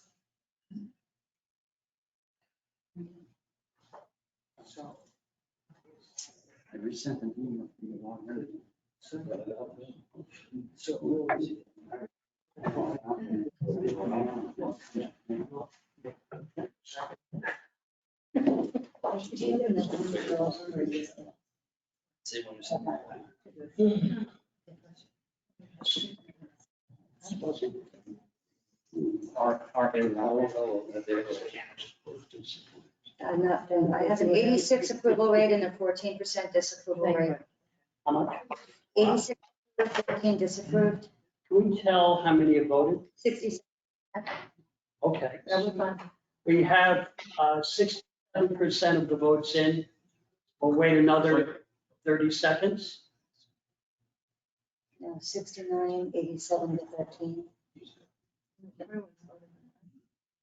I resent an email from the wrong person. I have an 86 approval rate and a 14% disapproval rate. How much? 86 approved, 14 disapproved, Can we tell how many have voted? 60. Okay. That was fine. We have 67% of the votes in. We'll wait another 30 seconds. No, 69, 87 to 13.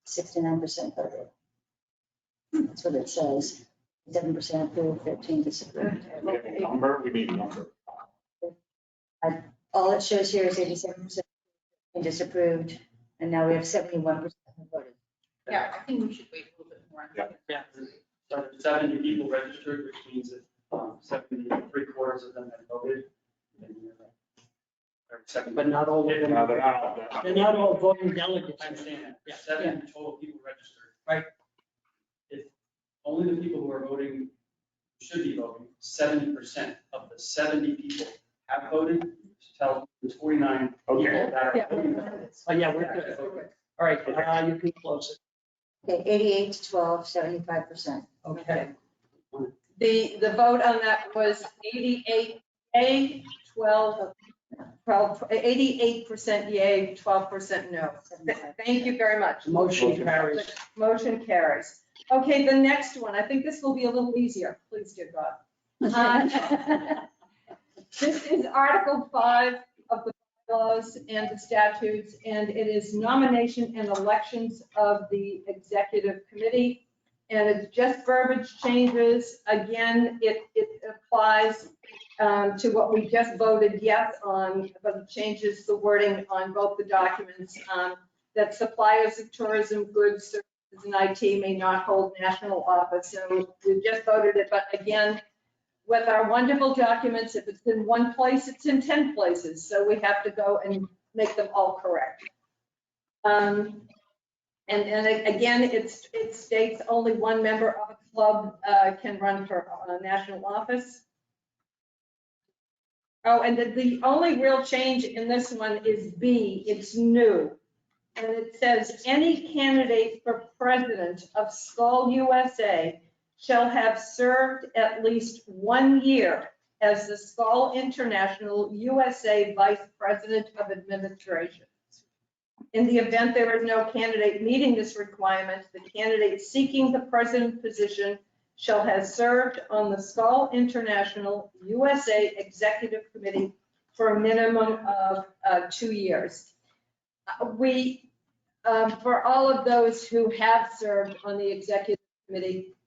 69% voted. That's what it says. 7% approved, 13 disapproved. We have a number, we need a number. All it shows here is 87% disapproved, and now we have 71% voted. Yeah, I think we should wait a little bit more. Yeah. So there's 70 people registered, which means that 73/4 of them have voted. But not all of them. No, they're not all done. They're not all voting delegates. I understand that. Yeah. 70 total people registered. Right. If only the people who are voting, should be voting, 70% of the 70 people have voted, tell there's 49 people Okay. that are Yeah. voting. Oh, yeah, we're good. All right, you can close it. Okay, 88 to 12, 75%. Okay. The vote on that was 88 yay, 88% yay, 12% no. Thank you very much. Motion carries. Motion carries. Okay, the next one, I think this will be a little easier, please, dear God. This is Article 5 of the bylaws and the statutes, and it is nomination and elections of the executive committee. And it's just verbiage changes. Again, it applies to what we just voted yes on, but it changes the wording on both the documents, that suppliers of tourism goods, services, and IT may not hold national office. So we just voted it, but again, with our wonderful documents, if it's in one place, it's in 10 places. So we have to go and make them all correct. And again, it states only one member of a club can run for national office. Oh, and the only real change in this one is B, it's new. And it says, any candidate for president of Skål USA shall have served at least 1 year as the Skål International USA Vice President of Administration. In the event there is no candidate meeting this requirement, the candidate seeking the president position shall have served on the Skål International USA Executive Committee for a minimum of 2 years. For all of those who have served on the executive committee,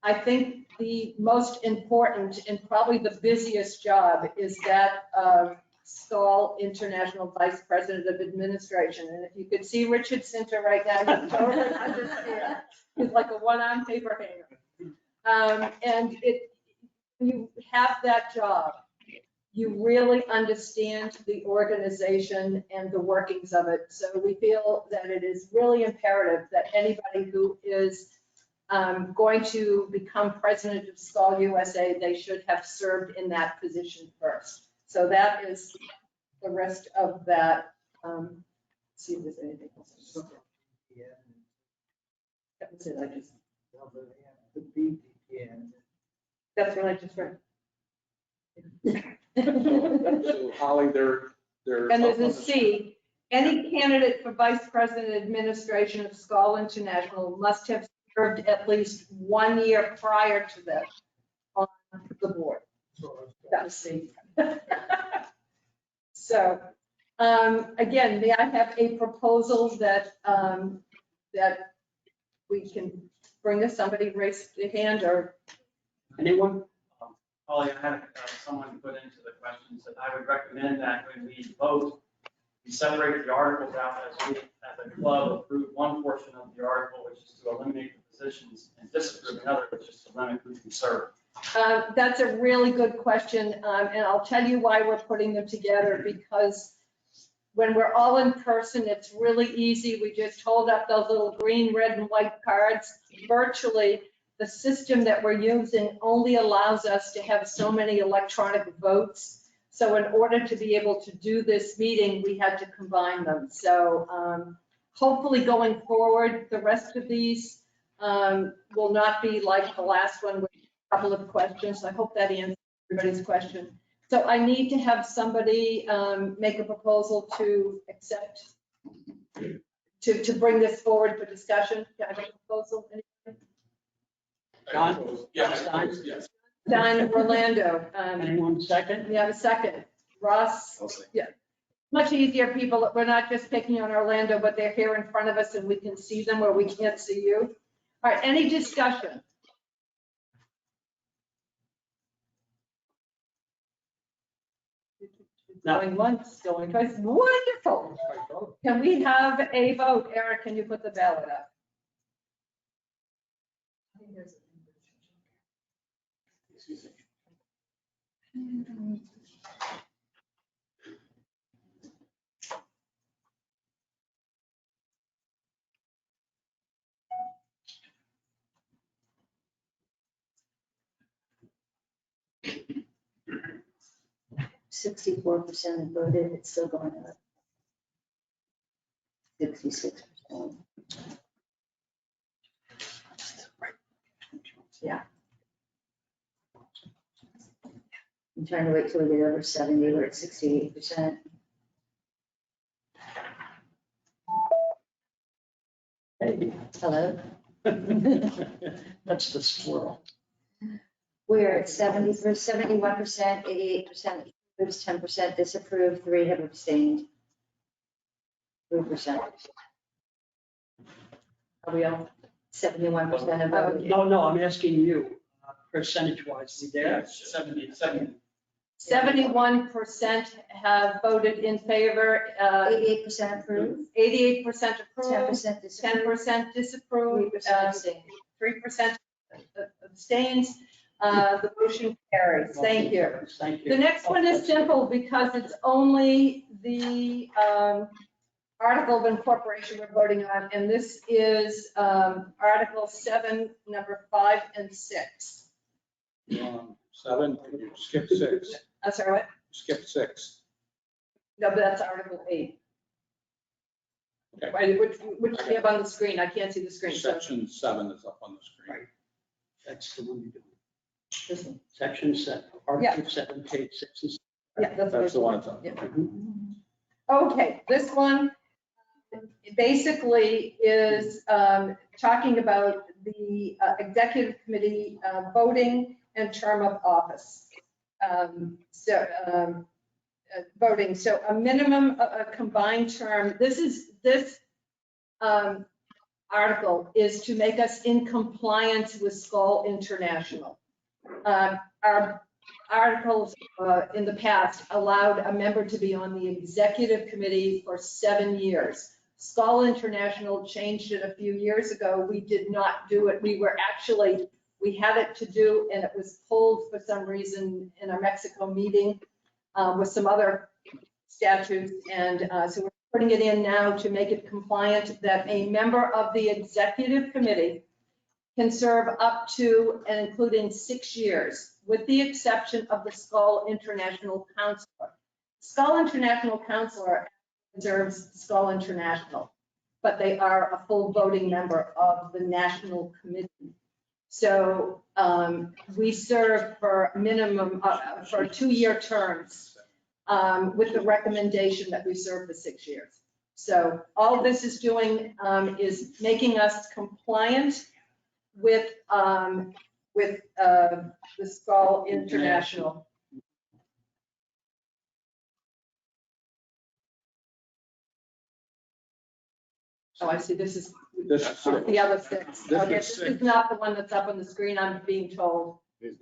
I think the most important and probably the busiest job is that of Skål International Vice President of Administration. And if you could see Richard Sinter right now, you totally understand. He's like a one-arm paper hanger. And you have that job, you really understand the organization and the workings of it. So we feel that it is really imperative that anybody who is going to become president of Skål USA, they should have served in that position first. So that is the rest of that. See if there's anything else. That was it, I just. That's what I just read. So Holly, they're. And there's a C, any candidate for vice president administration of Skål International must have served at least 1 year prior to this on the board. That was C. So, again, may I have a proposal that, that we can bring us, somebody raise their hand or? Anyone? Holly, I had someone put into the questions that I would recommend that when we vote, we separate the articles out as we, as a club, approve one portion of the article, which is to eliminate the positions, and disapprove another, which is to limit who can serve. That's a really good question, and I'll tell you why we're putting them together, because when we're all in person, it's really easy. We just hold up those little green, red, and white cards. Virtually, the system that we're using only allows us to have so many electronic votes. So in order to be able to do this meeting, we had to combine them. So hopefully going forward, the rest of these will not be like the last one with a couple of questions. I hope that answers everybody's question. So I need to have somebody make a proposal to accept, to bring this forward for discussion. Can I make a proposal? John? Yeah. Stein? Yes. Don Orlando. Anyone second? We have a second. Ross? I'll say. Yeah. Much easier, people. We're not just picking on Orlando, but they're here in front of us and we can see them where we can't see you. All right, any discussion? No. Going once, going twice. Wonderful. Can we have a vote? Eric, can you put the ballot up? 64% voted, it's still going up. 66%. Yeah. I'm trying to wait till we get over 70, we're at 68%. Hey. Hello? That's the squirrel. We're at 70, 71%, 88%, approves, 10% disapproved, 3 have abstained. 3%. Are we all 71% of voted? No, I'm asking you, percentage-wise, we there? 71% have voted in favor, 88% approved, 88% approved, 10% disapproved, 10% disapproved, 3% abstained. 3% abstains. The motion carries. Thank you. Thank The you. next one is simple because it's only the article of incorporation we're voting on, and this is Article 7, number 5 and 6. 7, could you skip 6? I'm sorry, what? Skip 6. No, but that's Article 8. Okay. Right, which we have on the screen. I can't see the screen. So Section 7 is up on the screen. That's the one you're doing. this one. Section 7, Article 7, page 6 and Yeah, that's That's the one it's on. Yeah. Okay, this one basically is talking about the executive committee voting and term of office. Voting, so a minimum, a combined term, this article is to make us in compliance with Skål International. Our articles in the past allowed a member to be on the executive committee for 7 years. Skål International changed it a few years ago. We did not do it. We had it to do, and it was pulled for some reason in our Mexico meeting with some other statutes. And so we're putting it in now to make it compliant that a member of the executive committee can serve up to and including 6 years, with the exception of the Skål International Counselor. Skål International Counselor serves Skål International, but they are a full voting member of the national committee. So we serve for a minimum, for 2-year terms with the recommendation that we serve for 6 years. So all this is doing is making us compliant with the Skål International. Oh, I see, this is This is 6. the other 6. This Okay, is this 6. is not the one that's up on the screen, I'm being told. This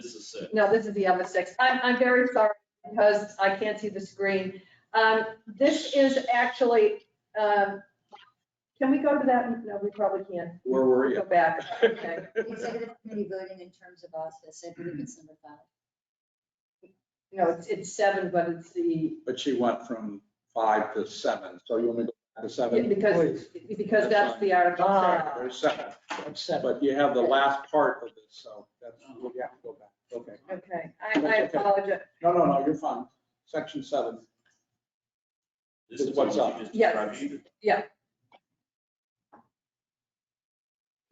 is 6. No, this is the other 6. I'm very sorry because I can't see the screen. This is actually, can we go to that? No, we probably can't. Where were Go you? back. Okay. Executive committee voting in terms of office, I believe it's number 5. No, it's 7, but it's the, But she went from 5 to 7, so you want me to go back to 7? because that's the article. There's 7, That's 7. but you have the last part of this, so that's, you have to go back. Okay. Okay, I apologize. No, you're fine. Section 7. This is What's what up? you just Yes. described.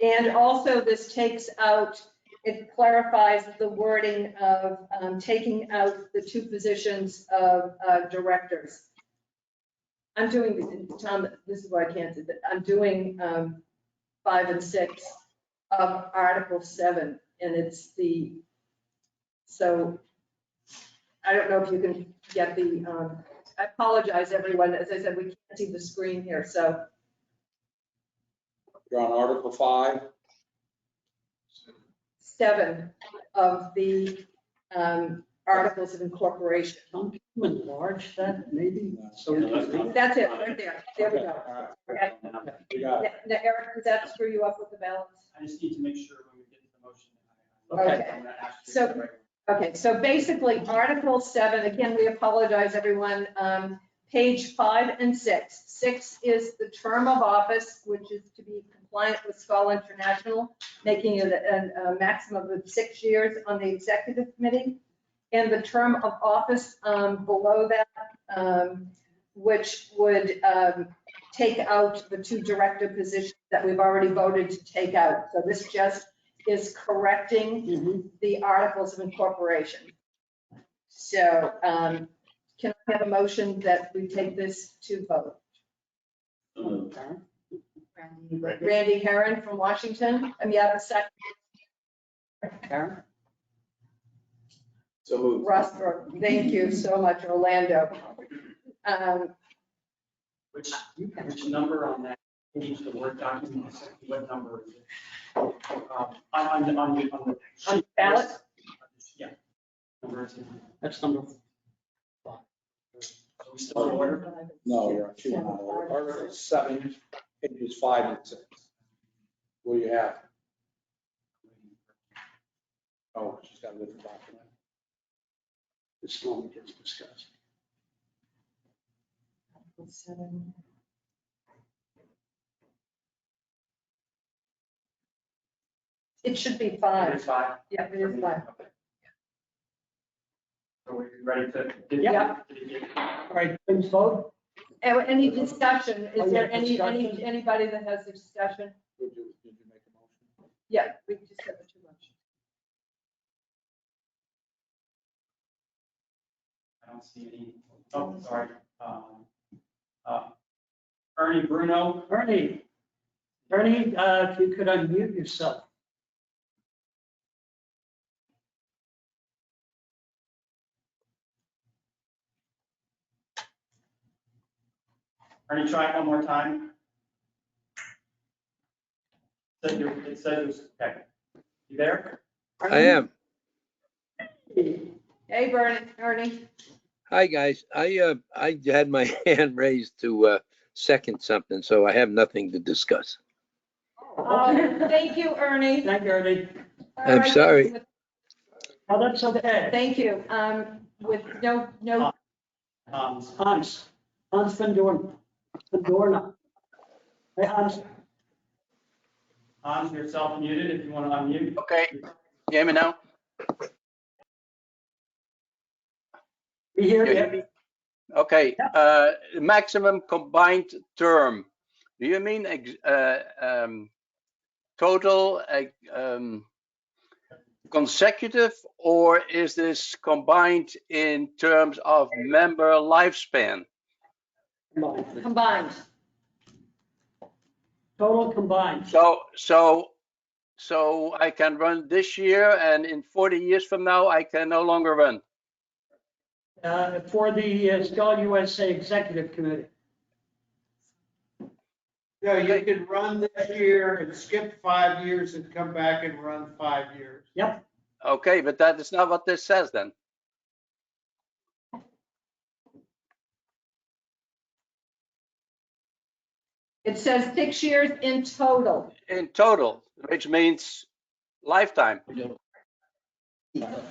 And also this takes out, it clarifies the wording of taking out the 2 positions of directors. I'm doing, Tom, this is why I can't do that. I'm doing 5 and 6 of Article 7, and it's the, so I don't know if you can get the, I apologize, everyone. As I said, we can't see the screen here, so. You're on Article 5. 7 of the articles of incorporation. Don't you enlarge that, maybe? So we can- That's it, right there. There we Okay, go. all right. Okay. You got it. Now, Eric, does that screw you up with the balance? I just need to make sure when we get to the motion. Okay. I'm gonna ask you So- to write- Okay, so basically, Article 7, again, we apologize, everyone. Page 5 and 6. 6 is the term of office, which is to be compliant with Skål International, making it a maximum of 6 years on the executive committee. And the term of office below that, which would take out the 2 director positions that we've already voted to take out. So this just is correcting the articles of incorporation. So can I have a motion that we take this to vote? Randy Herron from Washington, and you have a second. Karen? So moved. Ross, thank you so much, Orlando. Which number on that page, the Word document, what number is it? On the ballot? Yeah. Number is it? That's number 5. Are we still in order? No, you're actually not on order. Article 7, pages 5 and 6. What do you have? Oh, she's got to live the document. This one we just discussed. It should be It 5. is 5. Yeah, it is 5. Are we ready to? Yeah. All right, please vote. Any discussion? Oh, Is yeah, there discussion. anybody that has a discussion? Did you make a motion? Yeah, we just have the 2 motions. I don't see any, oh, sorry. Ernie Bruno, Ernie, if you could unmute yourself. Ernie, try it one more time. It says, okay. You there? I am. Hey, Ernie. Hi, guys. I had my hand raised to second something, so I have nothing to discuss. Thank you, Ernie. Thank you, Ernie. I'm sorry. Oh, that's okay. Thank you. With no, Hans Van Dorna. Hey, Hans. Hans, you're self-muted if you want to unmute. Okay, you hear me now? We hear You hear you. me? Okay, maximum combined term. Do you mean total consecutive, or is this combined in terms of member lifespan? combined. Total combined. So I can run this year, and in 40 years from now, I can no longer run. For the Skål USA Executive Committee. Yeah, you could run this year and skip 5 years and come back and run 5 years. Yep. Okay, but that is not what this says then. It says 6 years in total. In total, which means lifetime.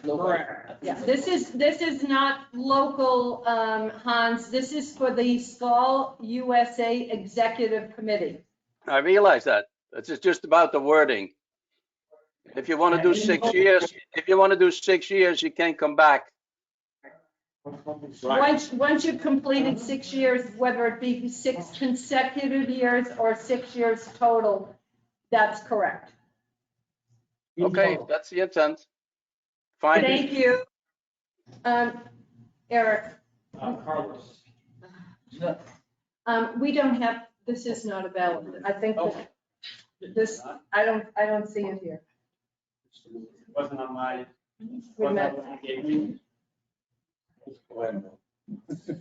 Correct. Yeah, this is not local, Hans. This is for the Skål USA Executive Committee. I realize that. It's just about the wording. If you want to do 6 years, you can't come back. Once you've completed 6 years, whether it be 6 consecutive years or 6 years total, that's correct. Okay, that's the intent. Fine. Thank you. Eric, Carlos. we don't have, this is not a ballot. I think that this, I don't see it here. Wasn't on my, We wasn't met. on what you gave me. Go ahead.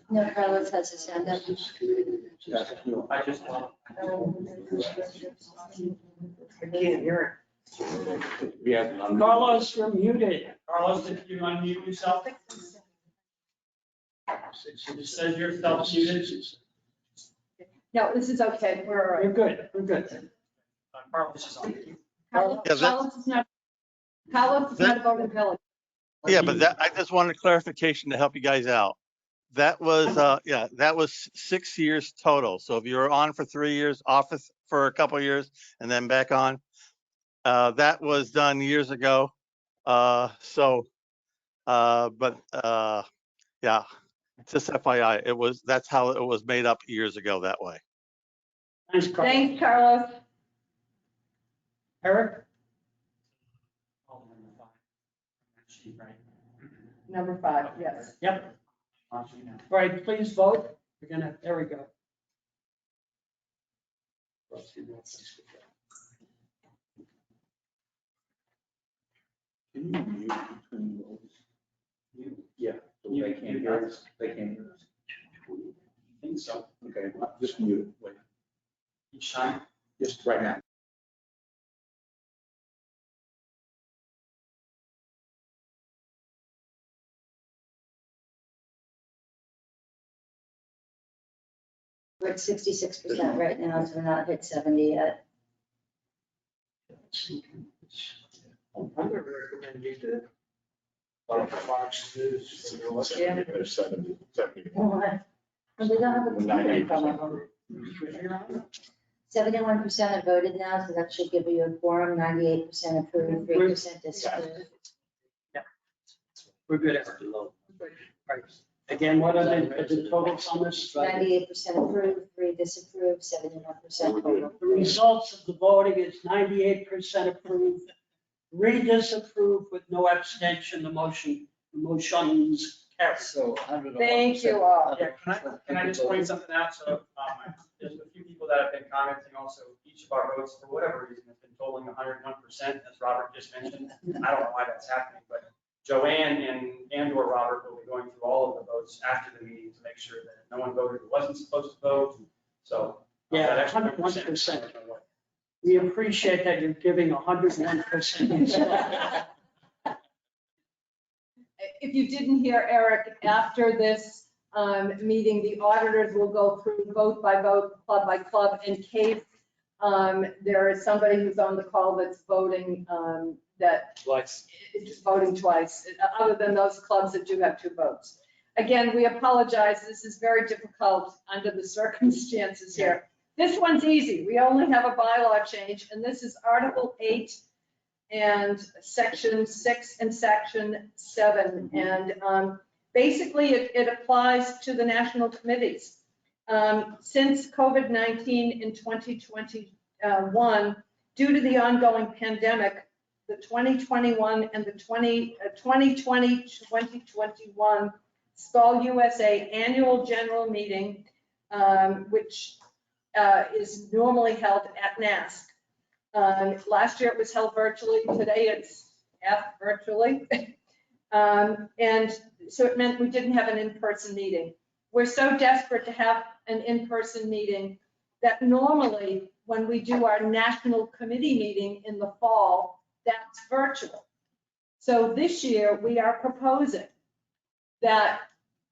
No, Carlos has his hand up. I just, I can't hear Yeah. it. Carlos, you're muted. Carlos, if you unmute yourself. It says you're self-muted. No, this is okay. We're all You're right. good. We're good. Carlos is on. Carlos is not voting ballot. Yeah, but that, I just wanted clarification to help you guys out. That was, that was 6 years total. So if you were on for 3 years, off for a couple of years, and then back on, that was done years ago. Yeah, just FYI, that's how it was made up years ago that way. Thanks, Carlos. Thanks, Carlos. Eric? Number 5, yes. Yep. All right, please vote. There we go. Can you mute between those? Yeah, so they can't hear us. They can't hear us. I think so. Okay, just mute it. Wait, Each time. just right now. We're at 66% right now, so we're not hit 70 yet. I'm gonna recommend you do it. Fox News. for their website. Yeah. There's 70. Well, they don't have a quorum from them. 71% have voted now, so that should give you a quorum, 98% approved, 3% disapprove. We're good. Right. Again, what are the totals on this? 98% approved, 3 disapprove, 71% total. The results of the voting is 98% approved, 3 disapprove with no abstention. The motion's carried. So. Thank you all. Yeah, can I just point something out? So, there's a few people that have been commenting also, each of our votes, for whatever reason, has been totaling 101%, as Robert just mentioned. I don't know why that's happening, but Joanne and/or Robert will be going through all of the votes after the meeting to make sure that no one voted who wasn't supposed to vote. So. Yeah, that extra 100%. We appreciate that you're giving 101%. If you didn't hear Eric, after this meeting, the auditors will go through vote by vote, club by club, in case there is somebody who's on the call that's voting, that Twice. is voting twice, other than those clubs that do have 2 votes. Again, we apologize. This is very difficult under the circumstances here. This one's easy. We only have a bylaw change, and this is Article 8 and Section 6 and Section 7. And basically, it applies to the national committees. Since COVID-19 in 2021, due to the ongoing pandemic, the 2021 and the 2020-2021 Skål USA Annual General Meeting, which is normally held at NASC. Last year it was held virtually. Today it's virtually. And so it meant we didn't have an in-person meeting. We're so desperate to have an in-person meeting that normally when we do our national committee meeting in the fall, that's virtual. So this year we are proposing that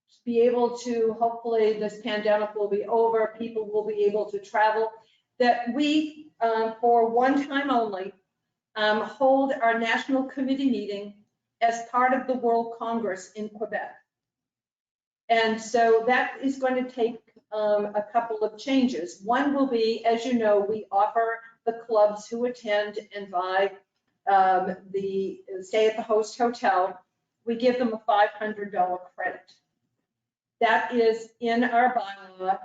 to be able to, hopefully this pandemic will be over, people will be able to travel, that we, for one time only, hold our national committee meeting as part of the World Congress in Quebec. And so that is going to take a couple of changes. One will be, as you know, we offer the clubs who attend and buy the stay at the host hotel, we give them a $500 credit. That is in our bylaw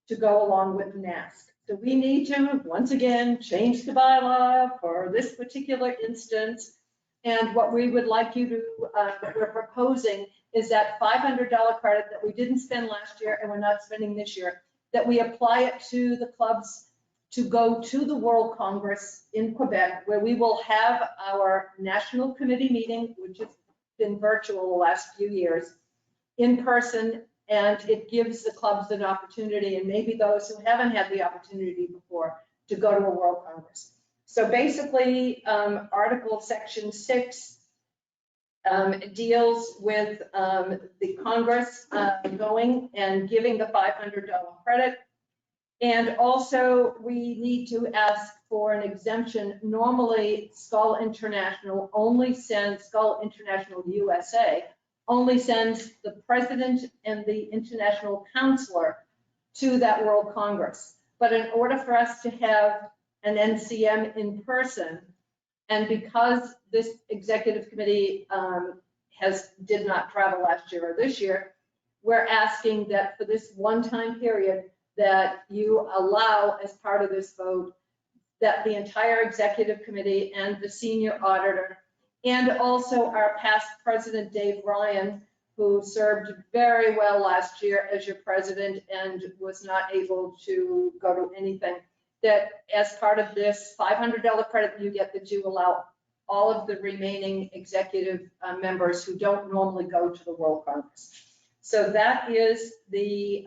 to go along with NASC. So we need to, once again, change the bylaw for this particular instance. And what we would like you to, what we're proposing is that $500 credit that we didn't spend last year and we're not spending this year, that we apply it to the clubs to go to the World Congress in Quebec, where we will have our national committee meeting, which has been virtual the last few years, in person, and it gives the clubs an opportunity, and maybe those who haven't had the opportunity before, to go to a World Congress. So basically, Article Section 6 deals with the Congress going and giving the $500 credit. And also, we need to ask for an exemption. Normally, Skål International only sends, Skål International USA only sends the president and the international counselor to that World Congress. But in order for us to have an NCM in person, and because this executive committee did not travel last year or this year, we're asking that for this one-time period, that you allow, as part of this vote, that the entire executive committee and the senior auditor, and also our past president, Dave Ryan, who served very well last year as your president and was not able to go to anything, that as part of this $500 credit you get, that you allow all of the remaining executive members who don't normally go to the World Congress. So that is the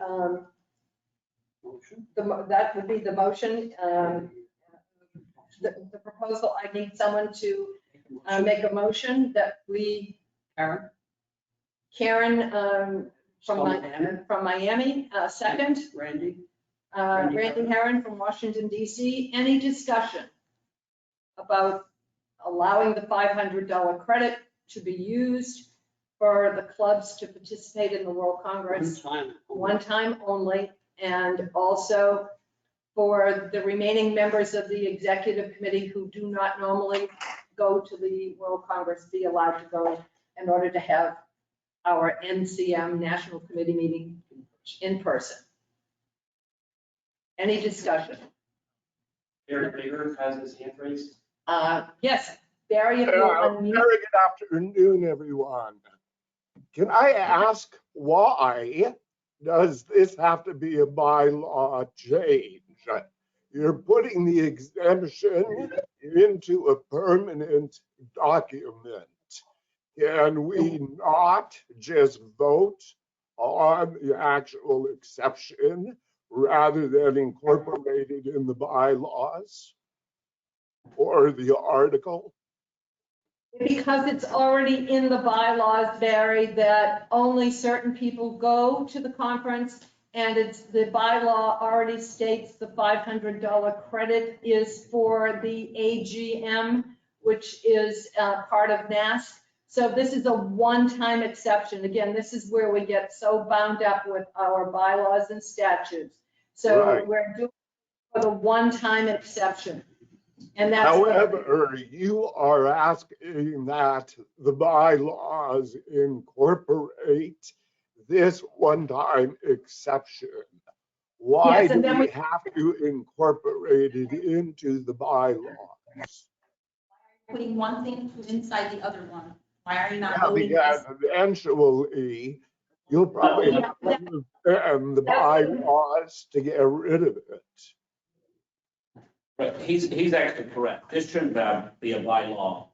that would be the motion. The proposal, I need someone to make a motion that we, Karen from Miami, second. Randy Randy Herron from Washington, DC. Any discussion about allowing the $500 credit to be used for the clubs to participate in the World Congress one time only, and also for the remaining members of the executive committee who do not normally go to the World Congress be allowed to go in order to have our NCM National Committee meeting in person. Any discussion? Barry Baker has his hand raised. Yes, Barry, if you'll unmute. Very good afternoon, everyone. Can I ask why does this have to be a bylaw change? You're putting the exemption into a permanent document. Can we not just vote on the actual exception rather than incorporate it in the bylaws or the article? Because it's already in the bylaws, Barry, that only certain people go to the conference, and it's, the bylaw already states the $500 credit is for the AGM, which is part of NASC. So this is a one-time exception. Again, this is where we get so bound up with our bylaws and statutes. So Right. we're doing for the one-time exception. And that's However, you are asking that the bylaws incorporate this one-time exception. Why Yes, do and then we have to incorporate it into the bylaws? Putting one thing inside the other one. Why are you not Yeah, voting? because eventually you'll probably have to amend the bylaws to get rid of it. But he's actually correct. This shouldn't be a bylaw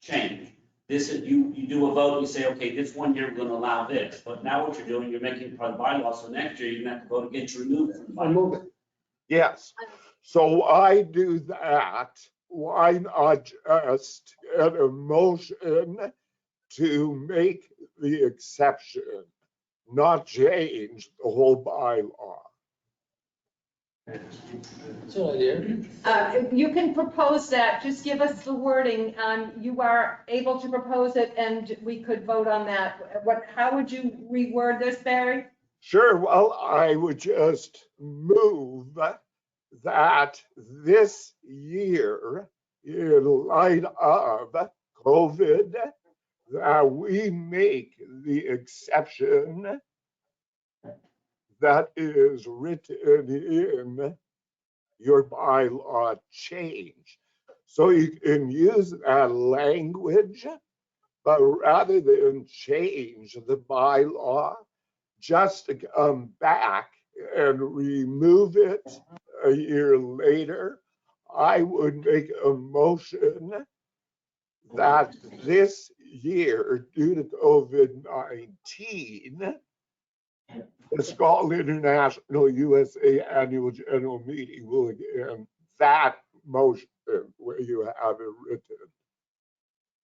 change. This is, you do a vote, you say, okay, this one year we're gonna allow this, but now what you're doing, you're making it part of the bylaw, so next year you're gonna have to vote against remove it from the bylaw. Remove it. Yes, so why do that? Why not just get a motion to make the exception, not change the whole bylaw? you can propose that. Just give us the wording. You are able to propose it, and we could vote on that. How would you reword this, Barry? Sure, well, I would just move that this year, in light of COVID, that we make the exception that is written in your bylaw change. So you can use that language, but rather than change the bylaw, just to come back and remove it a year later, I would make a motion that this year, due to COVID-19, the Skål International USA Annual General Meeting will again, that motion where you have it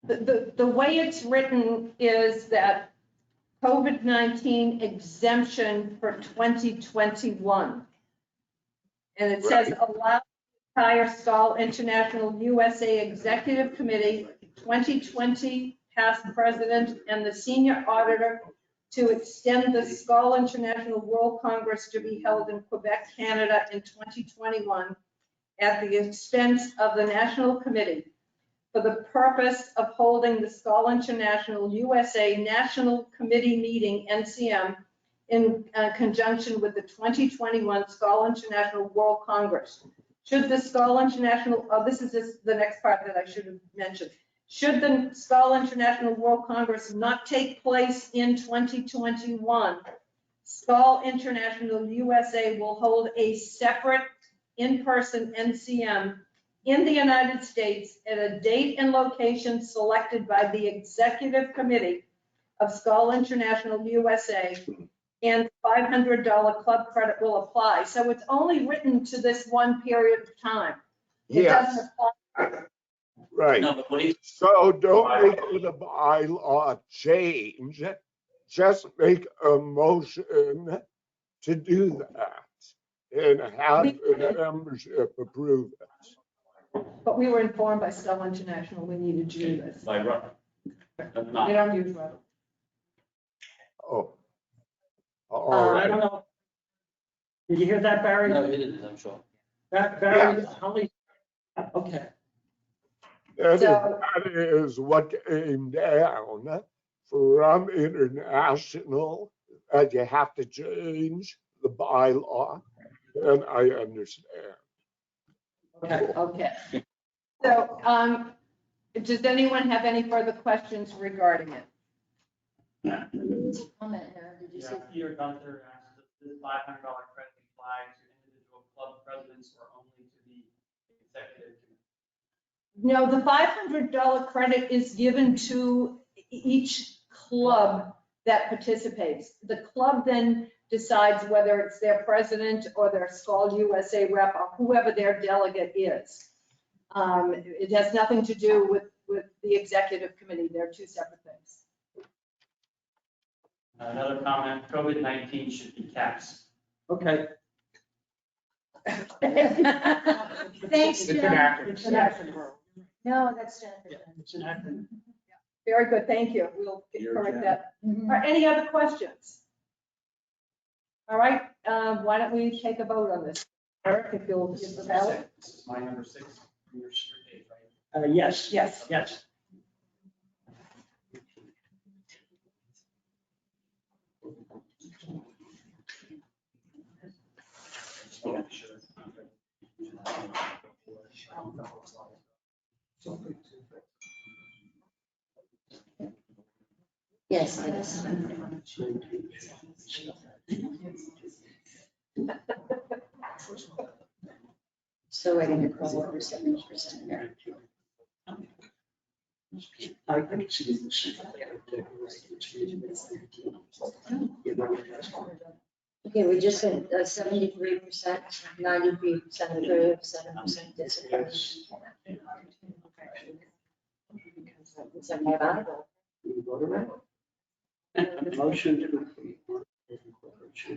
written. The way it's written is that COVID-19 exemption for 2021. And it says allow the entire Skål International USA Executive Committee, 2020 past president, and the senior auditor to extend the Skål International World Congress to be held in Quebec, Canada in 2021 at the expense of the National Committee for the purpose of holding the Skål International USA National Committee meeting, NCM, in conjunction with the 2021 Skål International World Congress. Should the Skål International, this is just the next part that I should have mentioned. Should the Skål International World Congress not take place in 2021, Skål International USA will hold a separate in-person NCM in the United States at a date and location selected by the Executive Committee of Skål International USA, and $500 club credit will apply. So it's only written to this one period of time. It doesn't apply. Right. No, but what he- So don't make it a bylaw change. Just make a motion to do that and have the membership approve it. But we were informed by Skål International we needed to do this. By Rupp. That's They not, don't use Rutland. Oh. All I right. don't know. Did you hear that, Barry? No, it is, I'm sure. Barry, how many? Okay. That is what came down from international, that you have to change the bylaw, and I understand. Okay. So, does anyone have any further questions regarding it? Comment here, did you Yeah, say? Peter Gunther asked if this $500 credit apply to individual club presidents or only to the executive committee. No, the $500 credit is given to each club that participates. The club then decides whether it's their president or their Skål USA rep or whoever their delegate is. It has nothing to do with the executive committee. They're two separate things. Another comment, COVID-19 should be caps. Okay. Thanks, It's an Jim. acronym. It's an acronym. No, that's Jennifer. Yeah, it's an acronym. Very good, thank you. We'll correct that. All right, any other questions? All right, why don't we take a vote on this? Eric, if you'll give the ballot. This is my number 6, your date, right? Yes. Yes. Yes. Just want to make sure. Yes, it is. So we're gonna call over 70% here. I can see this. Okay, we just said 73%, 93% approved, 7% disapproved. 75? Motion to complete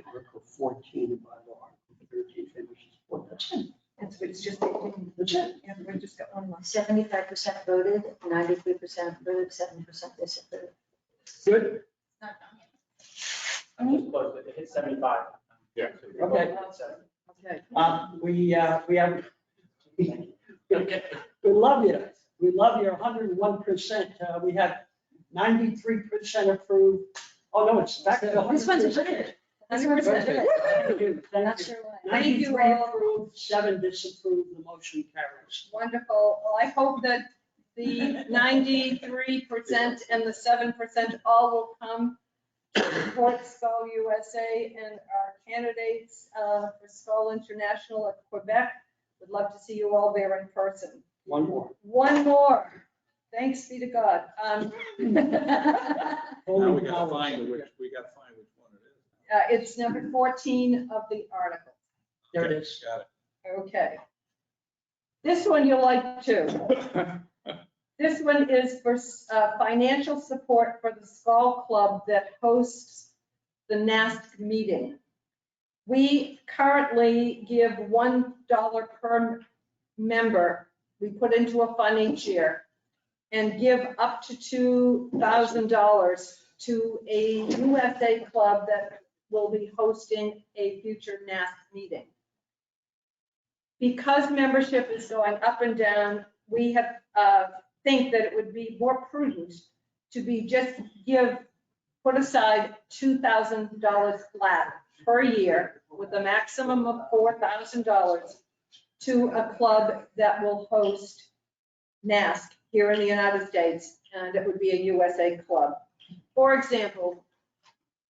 Article 14 by law. 13 finishes. Well, that's it. It's just, That's it. yeah, we just got one last. 75% voted, 93% approved, 7% disapproved. Good. I'm just close, it hit 75. Yeah. Okay. Okay. We have, we love you. We love your 101%. We have 93% approved. Oh, no, it's back to. This one's approved. That's where it's at. Thank you. I'm Thank not you. sure why. Thank you 93 all. approved, 7 disapproved, the motion carries. Wonderful. Well, I hope that the 93% and the 7% all will come to support Skål USA and our candidates for Skål International at Quebec. Would love to see you all there in person. One more. One more. Thanks be to God. Now we gotta find which one it is. It's number 14 of the article. There it is. Got it. Okay. This one you'll like too. This one is for financial support for the Skål Club that hosts the NASC meeting. We currently give $1 per member. We put into a fund each year and give up to $2,000 to a USA club that will be hosting a future NASC meeting. Because membership is going up and down, we have think that it would be more prudent to be just put aside $2,000 flat per year with a maximum of $4,000 to a club that will host NASC here in the United States, and it would be a USA club. For example,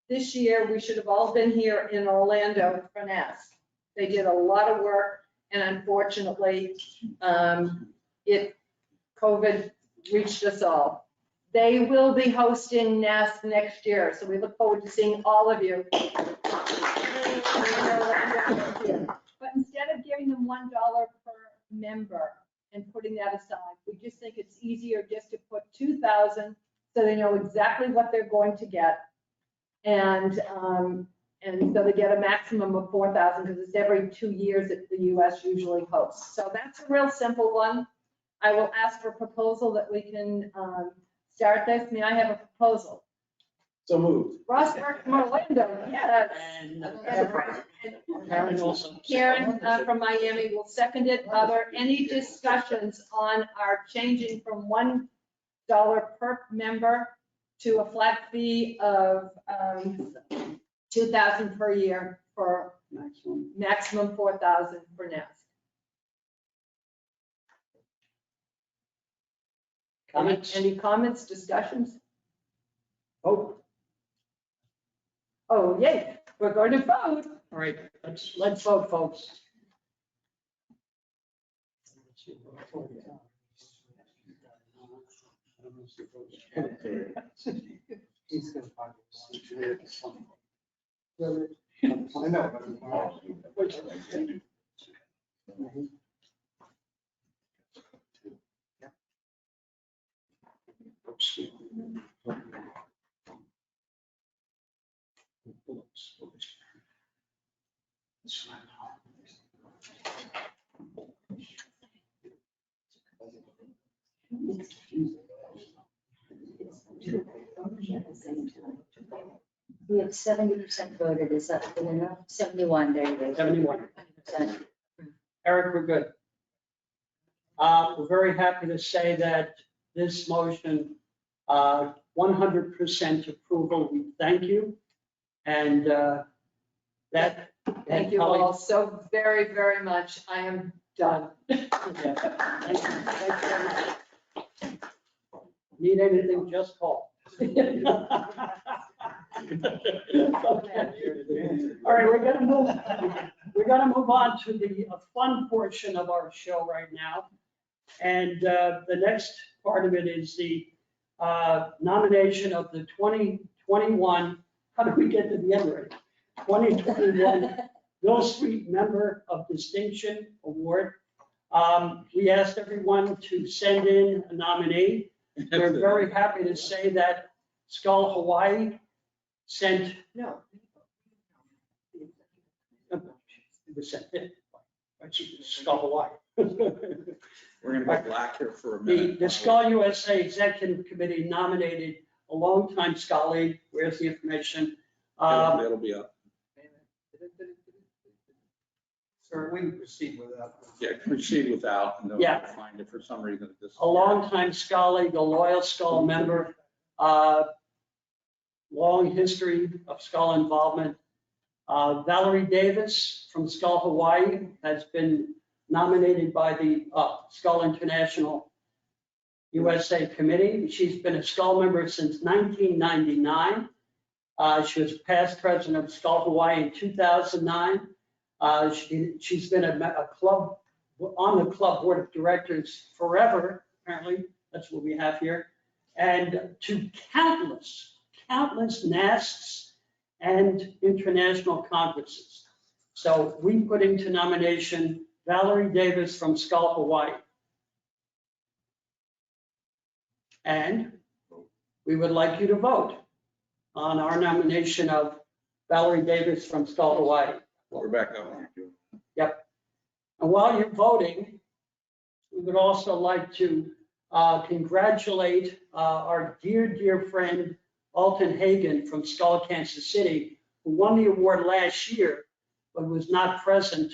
this year we should have all been here in Orlando for NASC. They did a lot of work, and unfortunately, COVID reached us all. They will be hosting NASC next year, so we look forward to seeing all of you. But instead of giving them $1 per member and putting that aside, we just think it's easier just to put $2,000 so they know exactly what they're going to get. And And so they get a maximum of 4,000 because it's every 2 years that the US usually hosts. So that's a real simple one. I will ask for a proposal that we can start this. May I have a proposal? So moved. Ross Orlando, yes. And Karen also. Karen from Miami will second it. Are there any discussions on our changing from $1 per member to a flat fee of 2,000 per year for maximum 4,000 for NASC? Comments? Any comments, discussions? Oh, Oh, yay, we're going to vote. all right, let's vote, folks. We have 70% voted, is that good enough? 71, there you go. 71. 100%. Eric, we're good. We're very happy to say that this motion, 100% approval, we thank you. And that. Thank you all so very, very much. I am done. Thank you. Thank you very much. Need anything, just call. Okay. All right, we're gonna move on to the fun portion of our show right now. And the next part of it is the nomination of the 2021, how did we get to the end already? 2021 Mill Street Member of Distinction Award. We asked everyone to send in a nominee. We're very happy to say that Skål, Hawaii sent. No. It was sent in. Skål, Hawaii. We're gonna go black here for a minute. The Skål USA Executive Committee nominated a longtime Skålie. Where's the information? It'll be up. Sir, we can proceed without. Yeah, proceed without, and Yeah. they'll find it for some reason. A longtime Skålie, the loyal Skål member, long history of Skål involvement. Valerie Davis from Skål, Hawaii has been nominated by the Skål International USA Committee. She's been a Skål member since 1999. She was past president of Skål, Hawaii in 2009. She's been a club, on the club board of directors forever, apparently. That's what we have here. And to countless NASCs and international congresses. So we put into nomination Valerie Davis from Skål, Hawaii. And we would like you to vote on our nomination of Valerie Davis from Skål, Hawaii. We're back up. Yep. And while you're voting, we would also like to congratulate our dear friend, Alton Hagan from Skål, Kansas City, who won the award last year, but was not present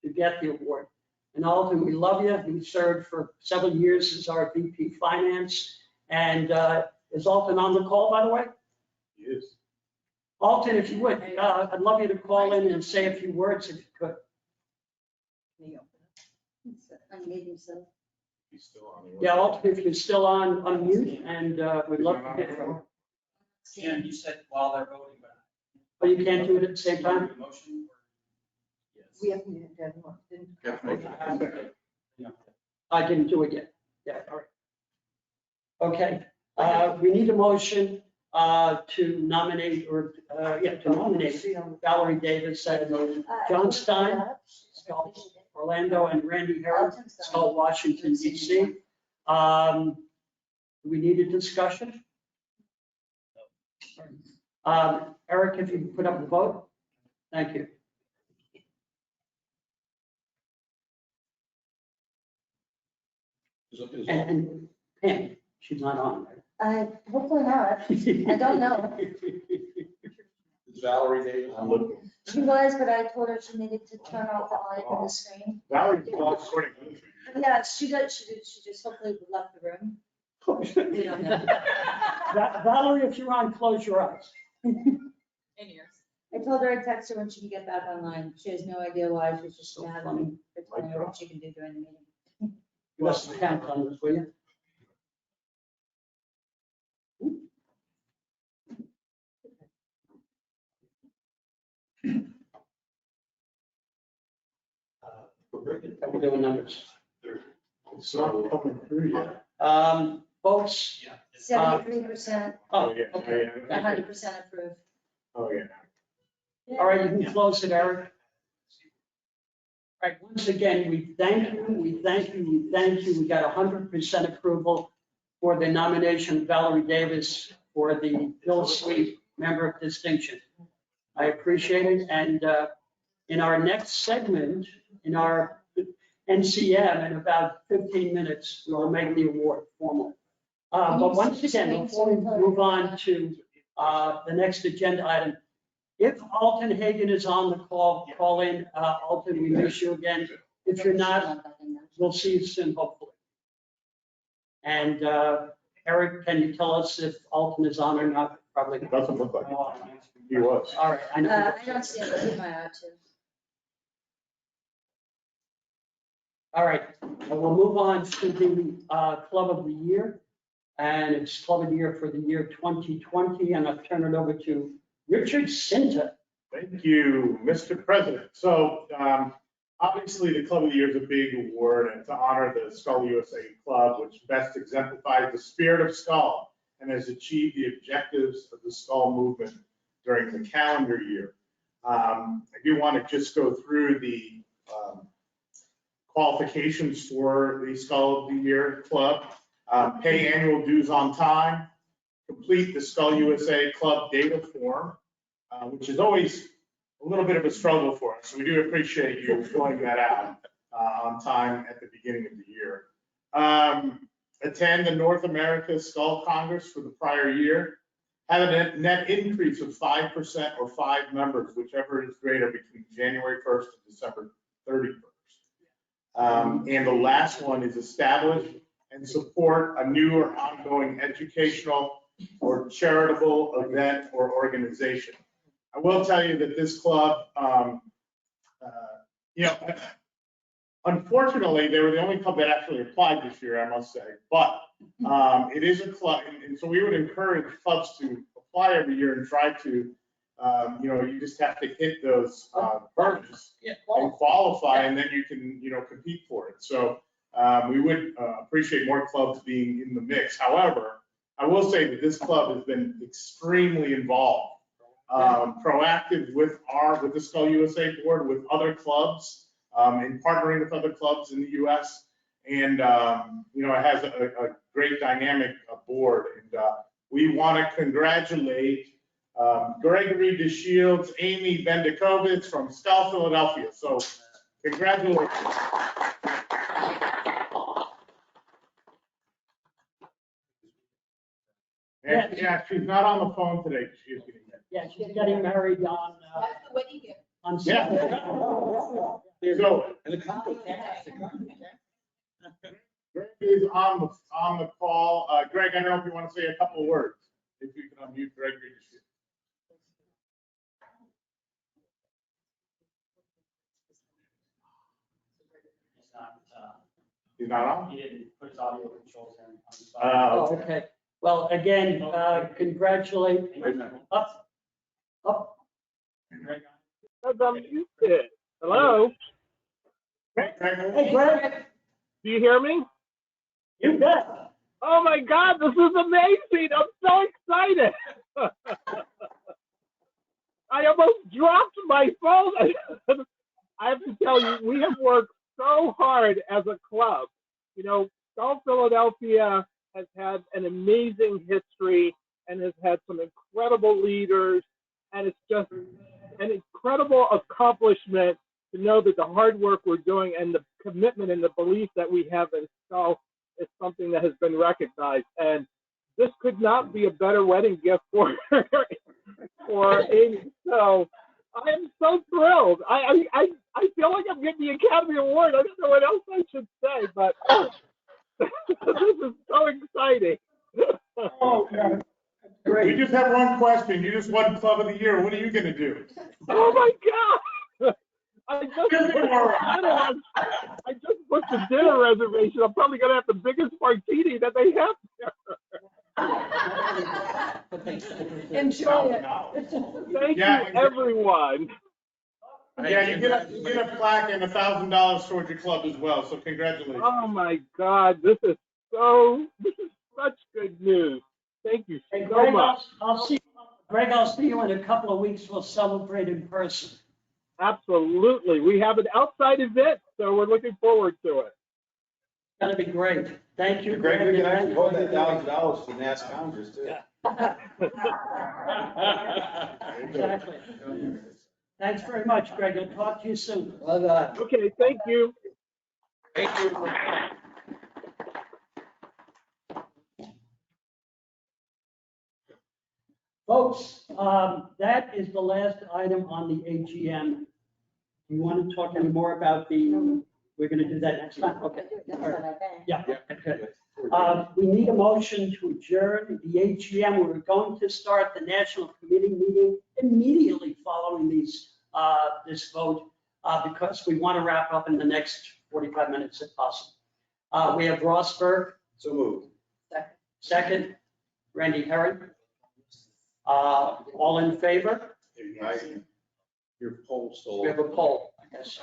to get the award. And Alton, we love you. You served for several years as our VP Finance. And is Alton on the call, by the way? He is. Alton, if you would, I'd love you to call in and say a few words if you could. Unmute himself. He's still on. Yeah, Alton, if you're still on mute, and we'd love to hear from you. Jim, you said while they're voting, but. Oh, you can't do it at the same time? Motion or? Yes. We haven't done one, didn't I didn't do it yet. Yeah, all right. Okay, we need a motion to nominate, Valerie Davis, John Stein, Skål, Orlando, and Randy Herod, Skål, Washington, DC. We need a discussion. Eric, if you put up the vote. Thank you. And Pam, she's not on, Hopefully not. right? I don't know. Is Valerie Davis? I'm looking. She was, but I told her she needed to turn off the audio on the screen. Valerie's not sorting. Yeah, she just hopefully left the room. We don't know. Valerie, if you're on, close your eyes. In yours. I told her I'd text her when she can get back online. She has no idea why. She's just So mad at funny. me for telling her what she can do during the meeting. You must count on this, will you? How we doing numbers? It's not coming through yet. Folks, 73%, oh, yeah, okay. yeah. 100% approved. Oh, yeah. All right, you can close it, Eric. All right, once again, we thank you, we thank you, we thank you. We got 100% approval for the nomination of Valerie Davis for the Bill Sweet Member of Distinction. I appreciate it, and in our next segment, in our NCM, in about 15 minutes, we'll make the award formal. But once again, before we move on to the next agenda item, if Alton Hagan is on the call in. Alton, we miss you again. If you're not, we'll see you soon, hopefully. And Eric, can you tell us if Alton is on or not? Probably. Doesn't look like it. He was. All right, I know. I don't see it, keep my eye too. All right, we'll move on to the Club of the Year. And it's Club of the Year for the year 2020. And I'll turn it over to Richard Sinta. Thank you, Mr. President. So obviously, the Club of the Year is a big award, and to honor the Skål USA Club, which best exemplifies the spirit of Skål and has achieved the objectives of the Skål movement during the calendar year. I do want to just go through the qualifications for the Skål of the Year Club. Pay annual dues on time, complete the Skål USA Club data form, which is always a little bit of a struggle for us. So we do appreciate you filling that out on time at the beginning of the year. Attend the North America Skål Congress for the prior year. Have a net increase of 5% or 5 members, whichever is greater, between January 1st and December 31st. And the last one is establish and support a new or ongoing educational or charitable event or organization. I will tell you that this club, unfortunately, they were the only club that actually applied this year, I must say. But it is a club, and so we would encourage clubs to apply every year and try to, you just have to hit those hurdles and qualify, and then you can, compete for it. So we would appreciate more clubs being in the mix. However, I will say that this club has been extremely involved, proactive with the Skål USA board, with other clubs, and partnering with other clubs in the U.S. And, it has a great dynamic board. And we want to congratulate Gregory DeShields, Amy Bendikovich from Skål, Philadelphia. So congratulations. And yeah, she's not on the phone today. She's getting married. Yeah, she's getting married on. That's the wedding gift. On Yeah. Saturday. So And the combo cat, Greg is on the call. Greg, I don't know if you want to say a couple of words. If you can unmute Gregory. He's not on? He didn't put his audio controls in. Oh, okay. Well, again, congratulate. Up. Hello? Hey, Greg. Hey, Greg. Do you hear me? You bet. Oh my God, this is amazing. I'm so excited. I almost dropped my phone. I have to tell you, we have worked so hard as a club. Skål Philadelphia has had an amazing history and has had some incredible leaders. And it's just an incredible accomplishment to know that the hard work we're doing and the commitment and the belief that we have in Skål is something that has been recognized. And this could not be a better wedding gift for for Amy. So I am so thrilled. I feel like I'm getting the Academy Award. I don't know what else I should say, but this is so exciting. Oh, yeah. We Great. just have one question. You just won Club of the Year. What are you gonna do? Oh my God! I just booked a dinner reservation. I'm probably gonna have the biggest martini that they have there. Enjoy it. Thank Yeah, you, everyone. Yeah, you get a plaque and $1,000 towards your club as well, so congratulations. Oh my God, this is such good news. Thank you Hey, so Greg, much. I'll see you in a couple of weeks. We'll celebrate in person. Absolutely. We have an outside event, so we're looking forward to it. It's gonna be great. Thank you. Greg, we can Thank actually you. vote that $1,000 for Nats Congress too. Exactly. Thanks very much, Greg. I'll talk to you soon. Well done. Okay, thank you. Thank you. Folks, that is the last item on the AGM. Do you want to talk any more about we're going to do that next time? Okay. All right. Yeah, okay. We need a motion to adjourn the AGM. We're going to start the National Committee meeting immediately following this vote because we want to wrap up in the next 45 minutes if possible. We have Rossberg. So moved. Second. Randy Herron. All in favor? Your poll stole. We have a poll. Yes.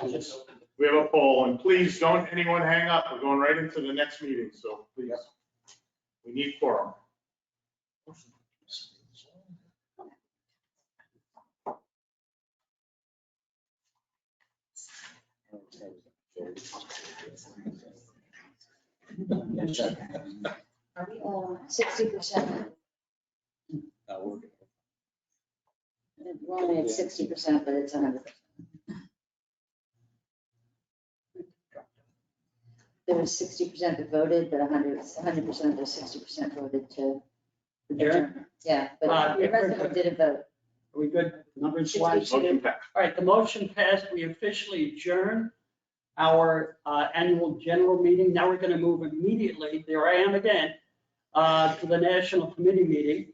We have a poll, and please don't anyone hang up. We're going right into the next meeting, so please. We need quorum. Are we all 60%? We're only at 60%, but it's 100%. There was 60% that voted, but 100% of those 60% voted to adjourn. Yeah, but the rest of them didn't vote. Are we good? Numbers wise? All right, the motion passed. We officially adjourn our annual general meeting. Now we're going to move immediately, there I am again, to the National Committee meeting.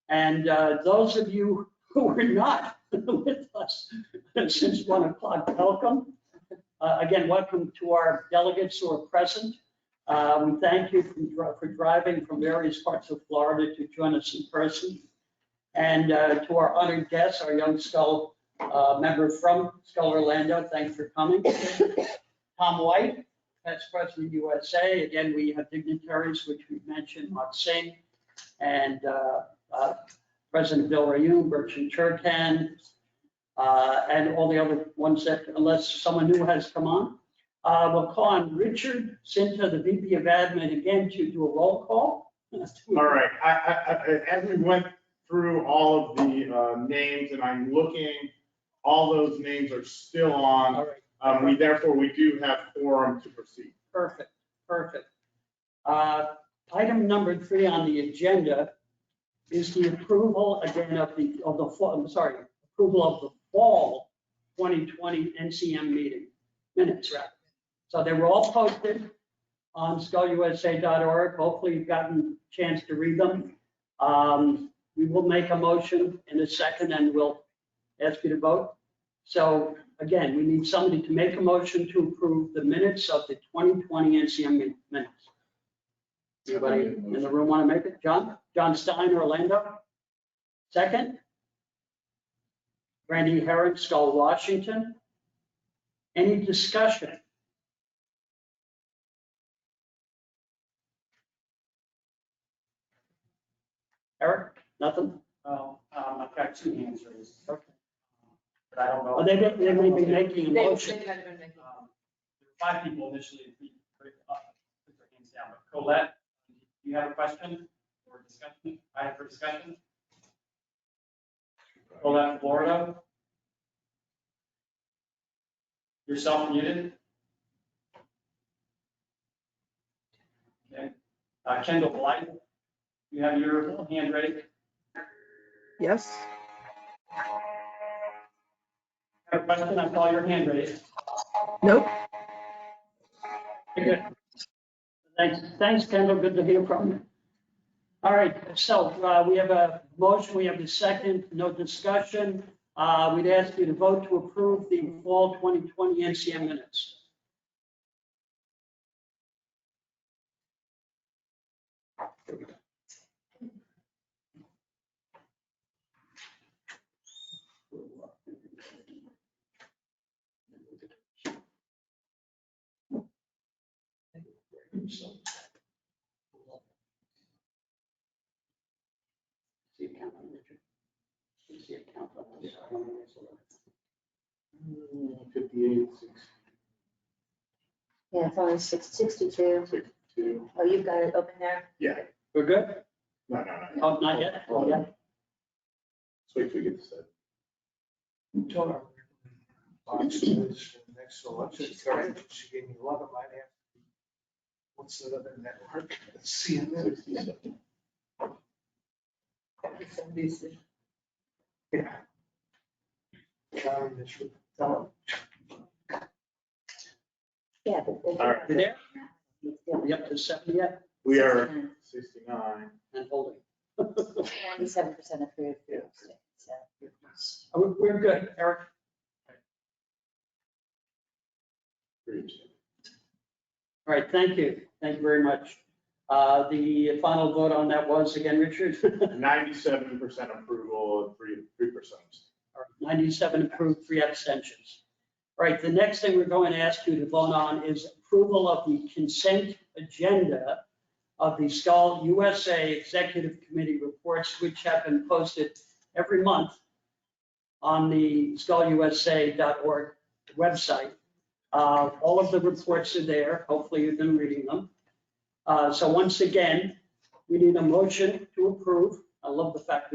And those of you who were not with us since 1 o'clock, welcome. Again, welcome to our delegates who are present. We thank you for driving from various parts of Florida to join us in person. And to our honored guests, our young Skål member from Skål, Orlando, thanks for coming. Tom White, past president USA. Again, we have dignitaries, which we've mentioned, Mark Singh, and President Bill Rayoon, Bertrand Churkan, and all the other ones that, unless someone new has come on. We'll call on Richard Sinta, the VP of Admin, again to do a roll call. All right, as we went through all of the names, and I'm looking, all those names are still on. All right. Therefore, we do have quorum to proceed. Perfect, perfect. Item number 3 on the agenda is the approval again of the approval of the fall 2020 NCM meeting minutes, right? So they were all posted on skolusa.org. Hopefully you've gotten a chance to read them. We will make a motion in a second and we'll ask you to vote. So again, we need somebody to make a motion to approve the minutes of the 2020 NCM minutes. Anybody in the room want to make it? John Stein, Orlando. Second. Randy Herron, Skål, Washington. Any discussion? Eric, nothing? Well, I've got 2 answers. Okay. But I don't know. Well, they may be making a motion. There were 5 people initially put their hands down, but Colette, do you have a question or discussion? I have for discussion. Colette, Florida. Yourself muted. Okay. Kendall Blythe, you have your hand raised. Yes. Have a question? I saw your hand raised. Nope. Good. Thanks, Kendall. Good to hear from you. All right, so we have a motion, we have the second, no discussion. We'd ask you to vote to approve the fall 2020 NCM minutes. See account on Richard. See account on this. 58, Yeah, it's only 62. 62. Oh, you've got it open there? Yeah. We're good? No. Oh, not yet? Oh, yeah. Let's wait till we get to that. Next election, sorry, she gave me 11, might have. What's the other network? CNN. 67. Yeah. John, this would tell Yeah, but. All right. You there? We up to 70 yet? We are 69. And holding. 97% approved. Yeah. Oh, we're good, Eric. All right, thank you. Thank you very much. The final vote on that was again, Richard? 97% approval and 3%. All right, 97 approved, 3 abstentions. All right, the next thing we're going to ask you to vote on is approval of the consent agenda of the Skål USA Executive Committee reports, which have been posted every month on the skolusa.org website. All of the reports are there. Hopefully you've been reading them. So once again, we need a motion to approve. I love the fact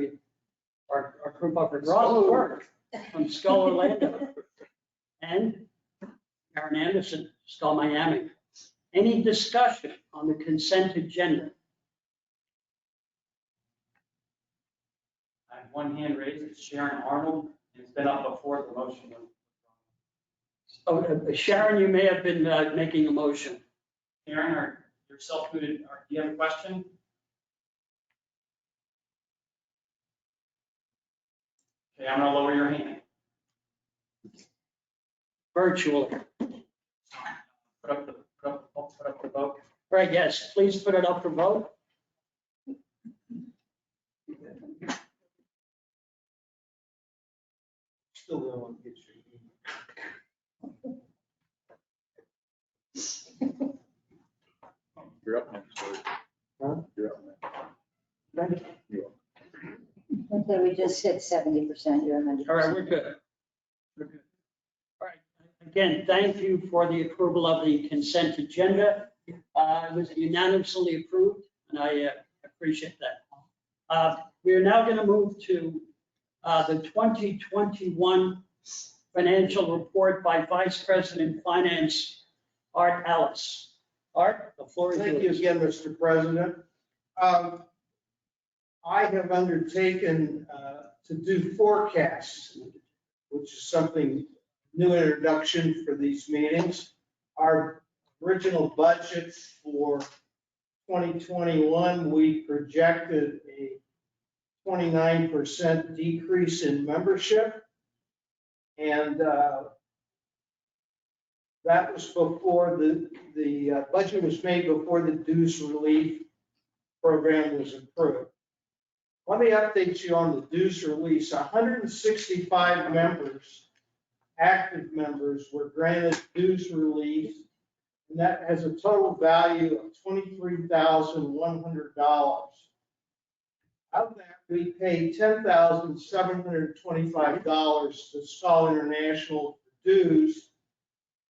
our group over Ross work from Skål Orlando and Aaron Anderson, Skål Miami. Any discussion on the consent agenda? I have one hand raised. It's Sharon Arnold. It's been up before the motion. Oh, Sharon, you may have been making a motion. Sharon, are you're self-muted? Do you have a question? Okay, I'm gonna lower your hand. Virtually. Put up the vote. Right, yes, please put it up for vote. Still don't get your. You're up next. Huh? You're up next. You're up. Okay, we just said 70%, you're 100%. All right, we're good. We're good. All right, again, thank you for the approval of the consent agenda. It was unanimously approved, and I appreciate that. We are now going to move to the 2021 financial report by Vice President Finance, Art Ellis. Art, the floor is yours. Thank you again, Mr. President. I have undertaken to do forecasts, which is something new introduction for these meetings. Our original budget for 2021, we projected a 29% decrease in membership. And that was before the budget was made before the dues relief program was approved. Let me update you on the dues release. 165 members, active members, were granted dues relief, and that has a total value of $23,100. Of that, we paid $10,725 to Skål International for dues,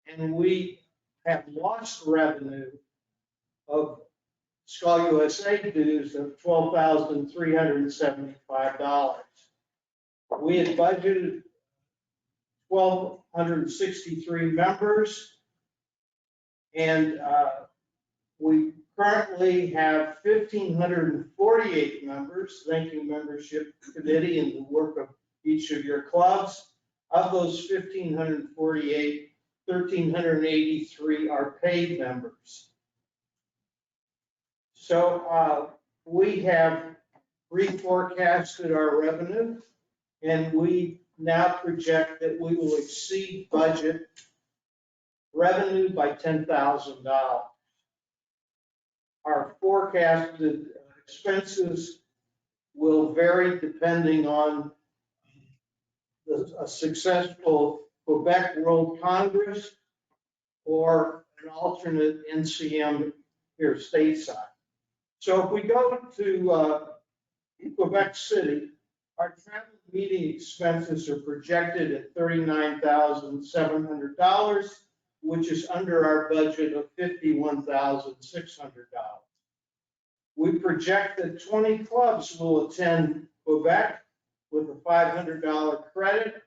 and we have lost revenue of Skål USA dues of $12,375. We had budgeted $1,200 163 members. And we currently have 1,548 members. Thank you, membership committee, and the work of each of your clubs. Of those 1,548, 1,383 are paid members. So we have reforecasted our revenue, and we now project that we will exceed budget revenue by $10,000. Our forecasted expenses will vary depending on a successful Quebec World Congress or an alternate NCM here stateside. So if we go to Quebec City, our travel meeting expenses are projected at $39,700, which is under our budget of $51,600. We project that 20 clubs will attend Quebec with a $500 credit,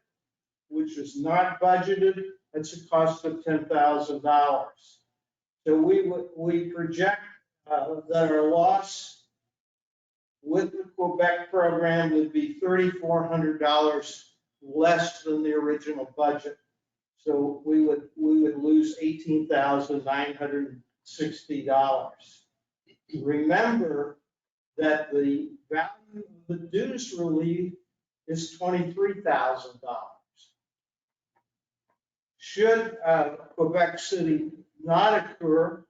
which is not budgeted. That's a cost of $10,000. So we project that our loss with the Quebec program would be $3,400 less than the original budget. So we would lose $18,960. Remember that the value of the dues relief is $23,000. Should Quebec City not occur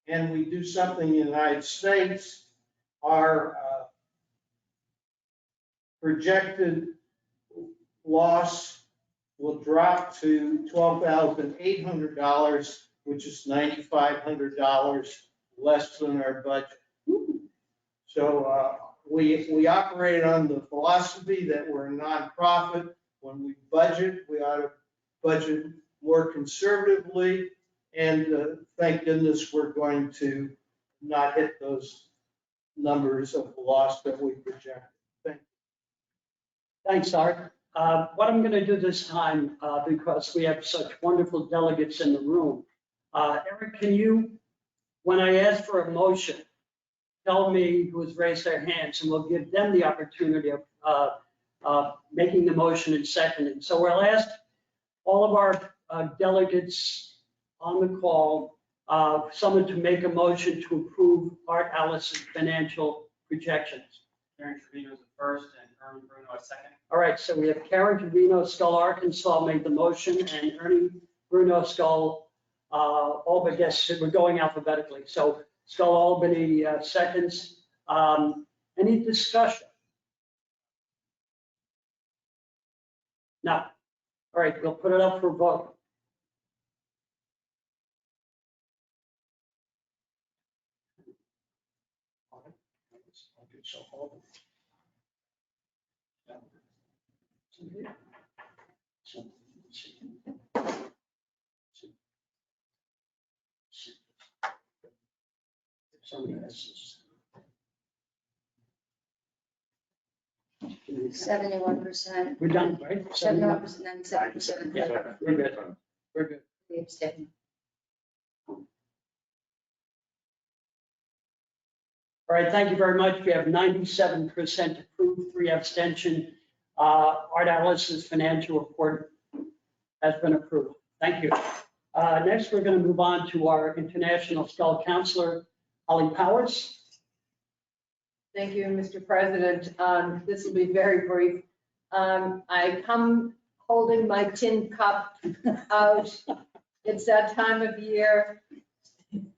and we do something in the United States, our projected loss will drop to $12,800, which is $9,500 less than our budget. So we operate on the philosophy that we're a nonprofit. When we budget, we ought to budget more conservatively. And thank goodness we're going to not hit those numbers of loss that we projected. Thank you. Thanks, Art. What I'm going to do this time, because we have such wonderful delegates in the room, Eric, can you, when I ask for a motion, tell me who's raised their hands, and we'll give them the opportunity of making the motion and seconding. So we'll ask all of our delegates on the call, someone to make a motion to approve Art Ellis's financial projections. Karen Trevino is the first and Ernie Bruno a second. All right, so we have Karen Trevino, Skål, Arkansas, made the motion, and Ernie Bruno, Skål, Albany, yes, we're going alphabetically. So Skål, Albany, seconds. Any discussion? No. All right, we'll put it up for vote. Seventy-one percent. We're done, right? 71%, 97%. Yeah, we're good. We're good. We abstain. All right, thank you very much. We have 97% approved, 3 abstention. Art Ellis's financial report has been approved. Thank you. Next, we're going to move on to our international Skål counselor, Holly Powers. Thank you, Mr. President. This will be very brief. I come holding my tin cup out. It's that time of year.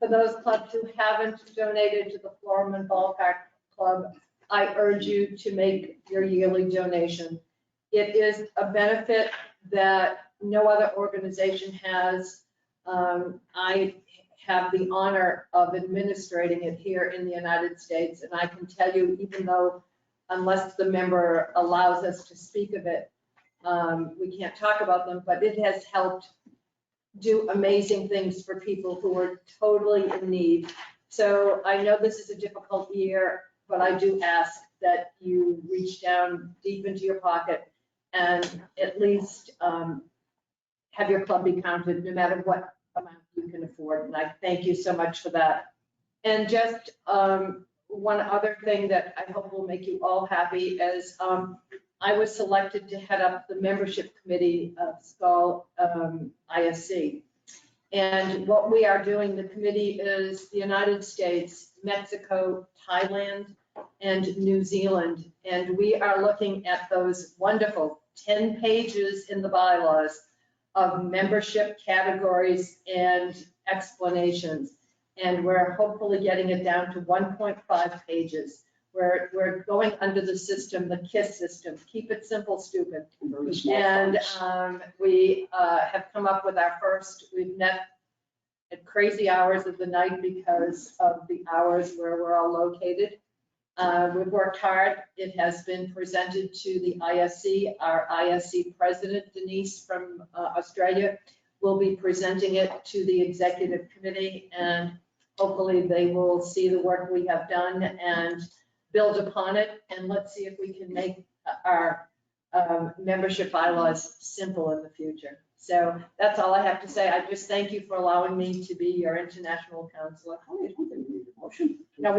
For those clubs who haven't donated to the Floorman Ballpark Club, I urge you to make your yearly donation. It is a benefit that no other organization has. I have the honor of administrating it here in the United States, and I can tell you, even though, unless the member allows us to speak of it, we can't talk about them, but it has helped do amazing things for people who are totally in need. So I know this is a difficult year, but I do ask that you reach down deep into your pocket and at least have your club be counted, no matter what amount you can afford. And I thank you so much for that. And just one other thing that I hope will make you all happy is I was selected to head up the membership committee of Skål ISC. And what we are doing, the committee is the United States, Mexico, Thailand, and New Zealand. And we are looking at those wonderful 10 pages in the bylaws of membership categories and explanations. And we're hopefully getting it down to 1.5 pages. We're going under the system, the KISS system, keep it simple, stupid. And we have come up with our first, we've met at crazy hours of the night because of the hours where we're all located. We've worked hard. It has been presented to the ISC. Our ISC president, Denise from Australia, will be presenting it to the executive committee, and hopefully they will see the work we have done and build upon it. And let's see if we can make our membership bylaws simple in the future. So that's all I have to say. I just thank you for allowing me to be your international counselor. Motion? No,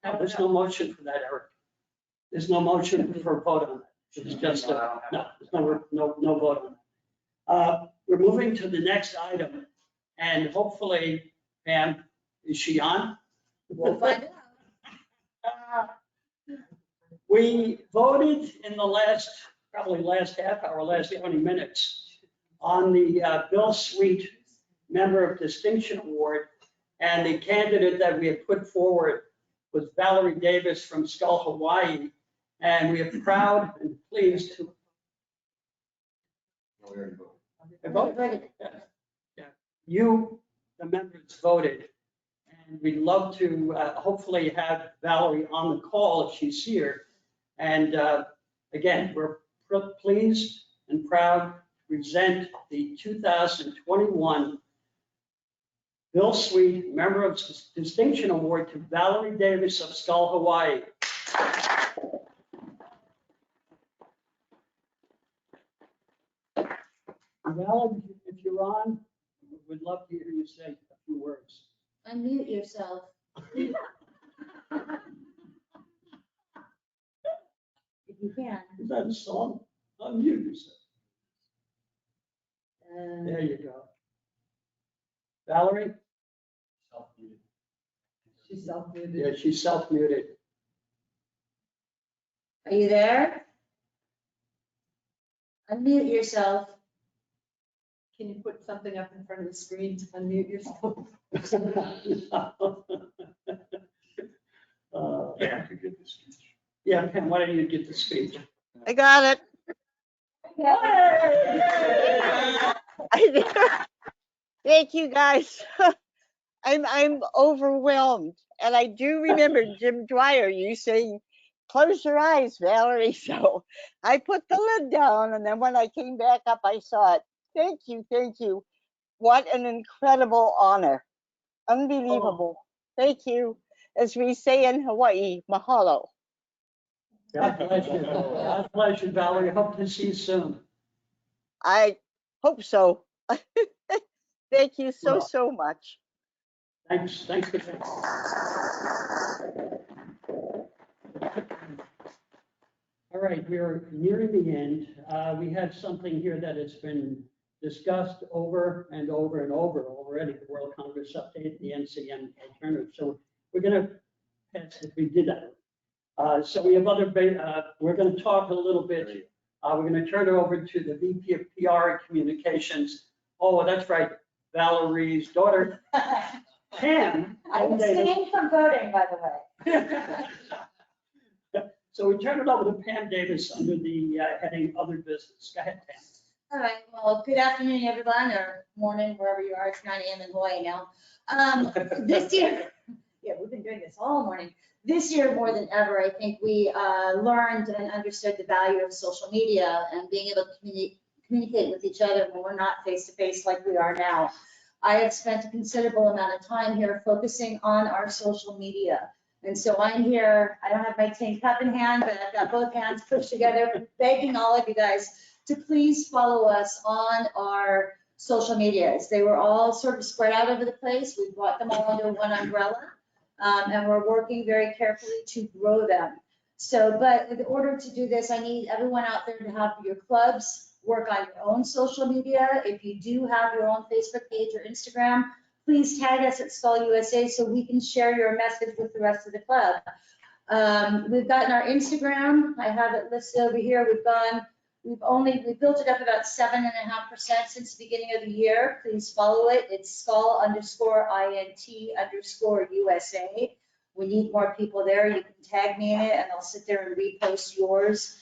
No, there's no motion for that, Eric. There's no motion for a vote on that. It's just, no, there's no vote on it. We're moving to the next item, and hopefully, Pam, is she on? We'll find out. We voted in the probably last half hour, last 20 minutes, on the Bill Sweet Member of Distinction Award, and the candidate that we had put forward was Valerie Davis from Skål, Hawaii, and we are proud and pleased to. Yeah. You, the members, voted, and we'd love to hopefully have Valerie on the call if she's here. And again, we're pleased and proud to present the 2021 Bill Sweet Member of Distinction Award to Valerie Davis of Skål, Hawaii. Valerie, if you're on, we'd love to hear you say a few words. Unmute yourself. If you can. Is that a song? Unmute yourself. There you go. Valerie? She's self-muted. Yeah, she's self-muted. Are you there? Unmute yourself. Can you put something up in front of the screen to unmute yourself? Yeah, Pam, why don't you get the speech? I got it. Thank you, guys. I'm overwhelmed. And I do remember Jim Dwyer, you saying, close your eyes, Valerie. So I put the lid down, and then when I came back up, I saw it. Thank you, thank you. What an incredible honor. Unbelievable. Thank you. As we say in Hawaii, mahalo. God bless you. God bless you, Valerie. Hope to see you soon. I hope so. Thank you so much. Thanks for that. All right, we're nearing the end. We have something here that has been discussed over and over and over already, the World Congress Update, the NCM alternative. So we're going to pass it. We did that. So we have other, we're going to talk a little bit. We're going to turn it over to the VP of PR and Communications. Oh, that's right, Valerie's daughter, Pam. I abstained from voting, by the way. So we turn it over to Pam Davis under the heading Other Business. Go ahead, Pam. All right, well, good afternoon, everyone, or morning, wherever you are. It's 9 a.m. in Hawaii now. This year, yeah, we've been doing this all morning. This year, more than ever, I think we learned and understood the value of social media and being able to communicate with each other when we're not face-to-face like we are now. I have spent a considerable amount of time here focusing on our social media. And so I'm here, I don't have my tin cup in hand, but I've got both hands pushed together, begging all of you guys to please follow us on our social medias. They were all sort of spread out over the place. We brought them all under one umbrella, and we're working very carefully to grow them. So, but in order to do this, I need everyone out there to have your clubs work on your own social media. If you do have your own Facebook page or Instagram, please tag us at Skål USA so we can share your message with the rest of the club. We've gotten our Instagram. I have it listed over here. We built it up about 7.5% since the beginning of the year. Please follow it. It's Skål_INT_USA. We need more people there. You can tag me in it and I'll sit there and repost yours.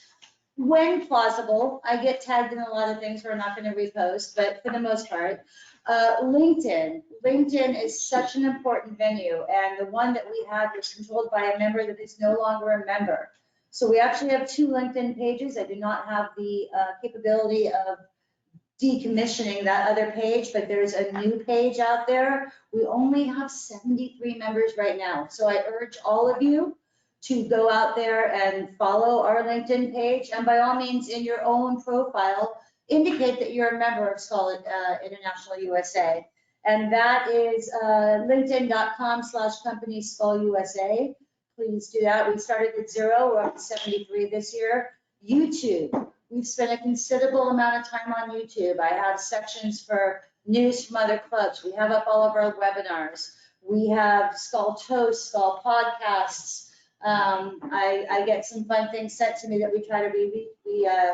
When plausible, I get tagged in a lot of things we're not going to repost, but for the most part, LinkedIn is such an important venue, and the one that we had was controlled by a member that is no longer a member. So we actually have 2 LinkedIn pages. I do not have the capability of decommissioning that other page, but there's a new page out there. We only have 73 members right now. So I urge all of you to go out there and follow our LinkedIn page, and by all means in your own profile, indicate that you're a member of Skål International USA. And that is linkedin.com/company Skål USA. Please do that. We started at 0, we're up to 73 this year. YouTube, we've spent a considerable amount of time on YouTube. I have sections for news from other clubs. We have up all of our webinars. We have Skål Toast, Skål podcasts. I get some fun things sent to me that we try to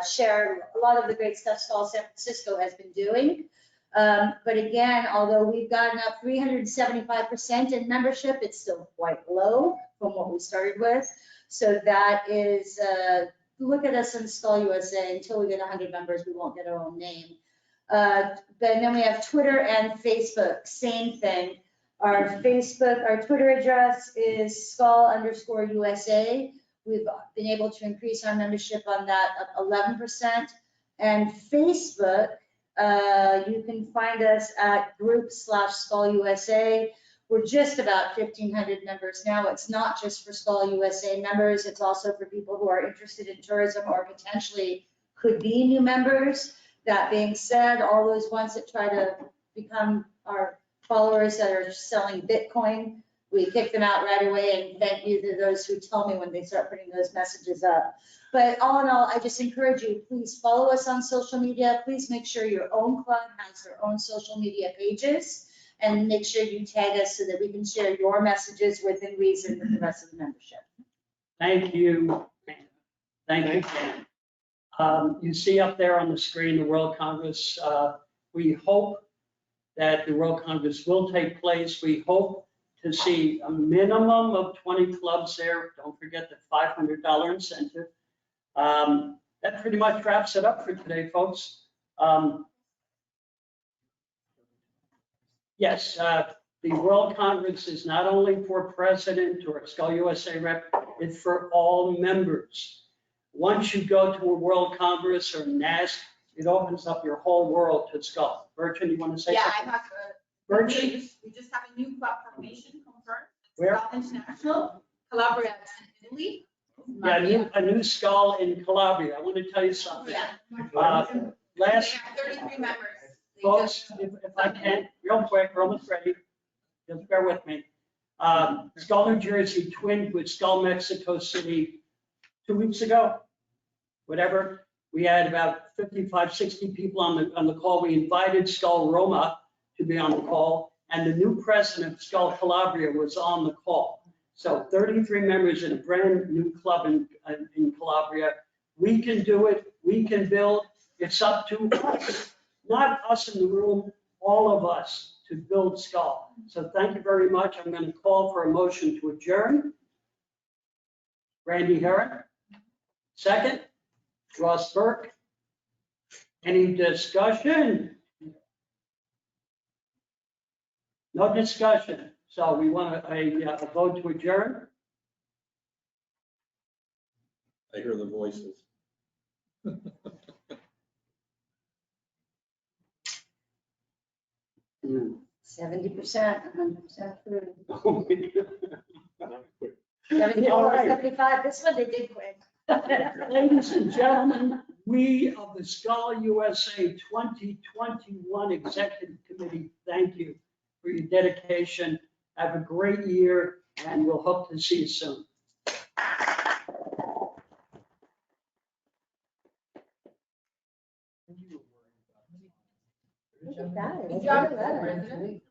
share a lot of the great stuff Skål San Francisco has been doing. But again, although we've gotten up 375% in membership, it's still quite low from what we started with. So that is, look at us in Skål USA. Until we get 100 members, we won't get our own name. Then we have Twitter and Facebook, same thing. Our Twitter address is Skål_USA. We've been able to increase our membership on that up 11%. And Facebook, you can find us at group/Skål USA. We're just about 1,500 members now. It's not just for Skål USA members. It's also for people who are interested in tourism or potentially could be new members. That being said, all those ones that try to become our followers that are selling Bitcoin, we kick them out right away, and thank you to those who tell me when they start putting those messages up. But all in all, I just encourage you, please follow us on social media. Please make sure your own club has their own social media pages, and make sure you tag us so that we can share your messages within reason with the rest of the membership. Thank you. Thank you, Ken. You see up there on the screen the World Congress. We hope that the World Congress will take place. We hope to see a minimum of 20 clubs there. Don't forget the $500 incentive. That pretty much wraps it up for today, folks. Yes, the World Congress is not only for president or Skål USA rep, it's for all members. Once you go to a World Congress or NASC, it opens up your whole world to Skål. Bertrand, you want to say something? I have Bertrand? we just have a new club formation confirmed. Where? Skål International, Calabria and Italy. Yeah, a new Skål in Calabria. I want to tell you something. Last, We have 33 members. folks, if I can, real quick, we're almost ready. Just bear with me. Skål, New Jersey twinned with Skål, Mexico City 2 weeks ago, whatever. We had about 55, 60 people on the call. We invited Skål Roma to be on the call, and the new president of Skål Calabria was on the call. So 33 members in a brand new club in Calabria. We can do it. We can build. It's up to us, not us in the room, all of us to build Skål. So thank you very much. I'm going to call for a motion to adjourn. Randy Herrick. Second. Ross Burke. Any discussion? No discussion. So we want a vote to adjourn. I hear the voices. 70%, 100% through. Oh, 74, 75, this one they did quick. Ladies and gentlemen, we of the the Skål USA 2021 Executive Committee, thank you for your dedication. Have a great year, and we'll hope to see you soon. Good job, President.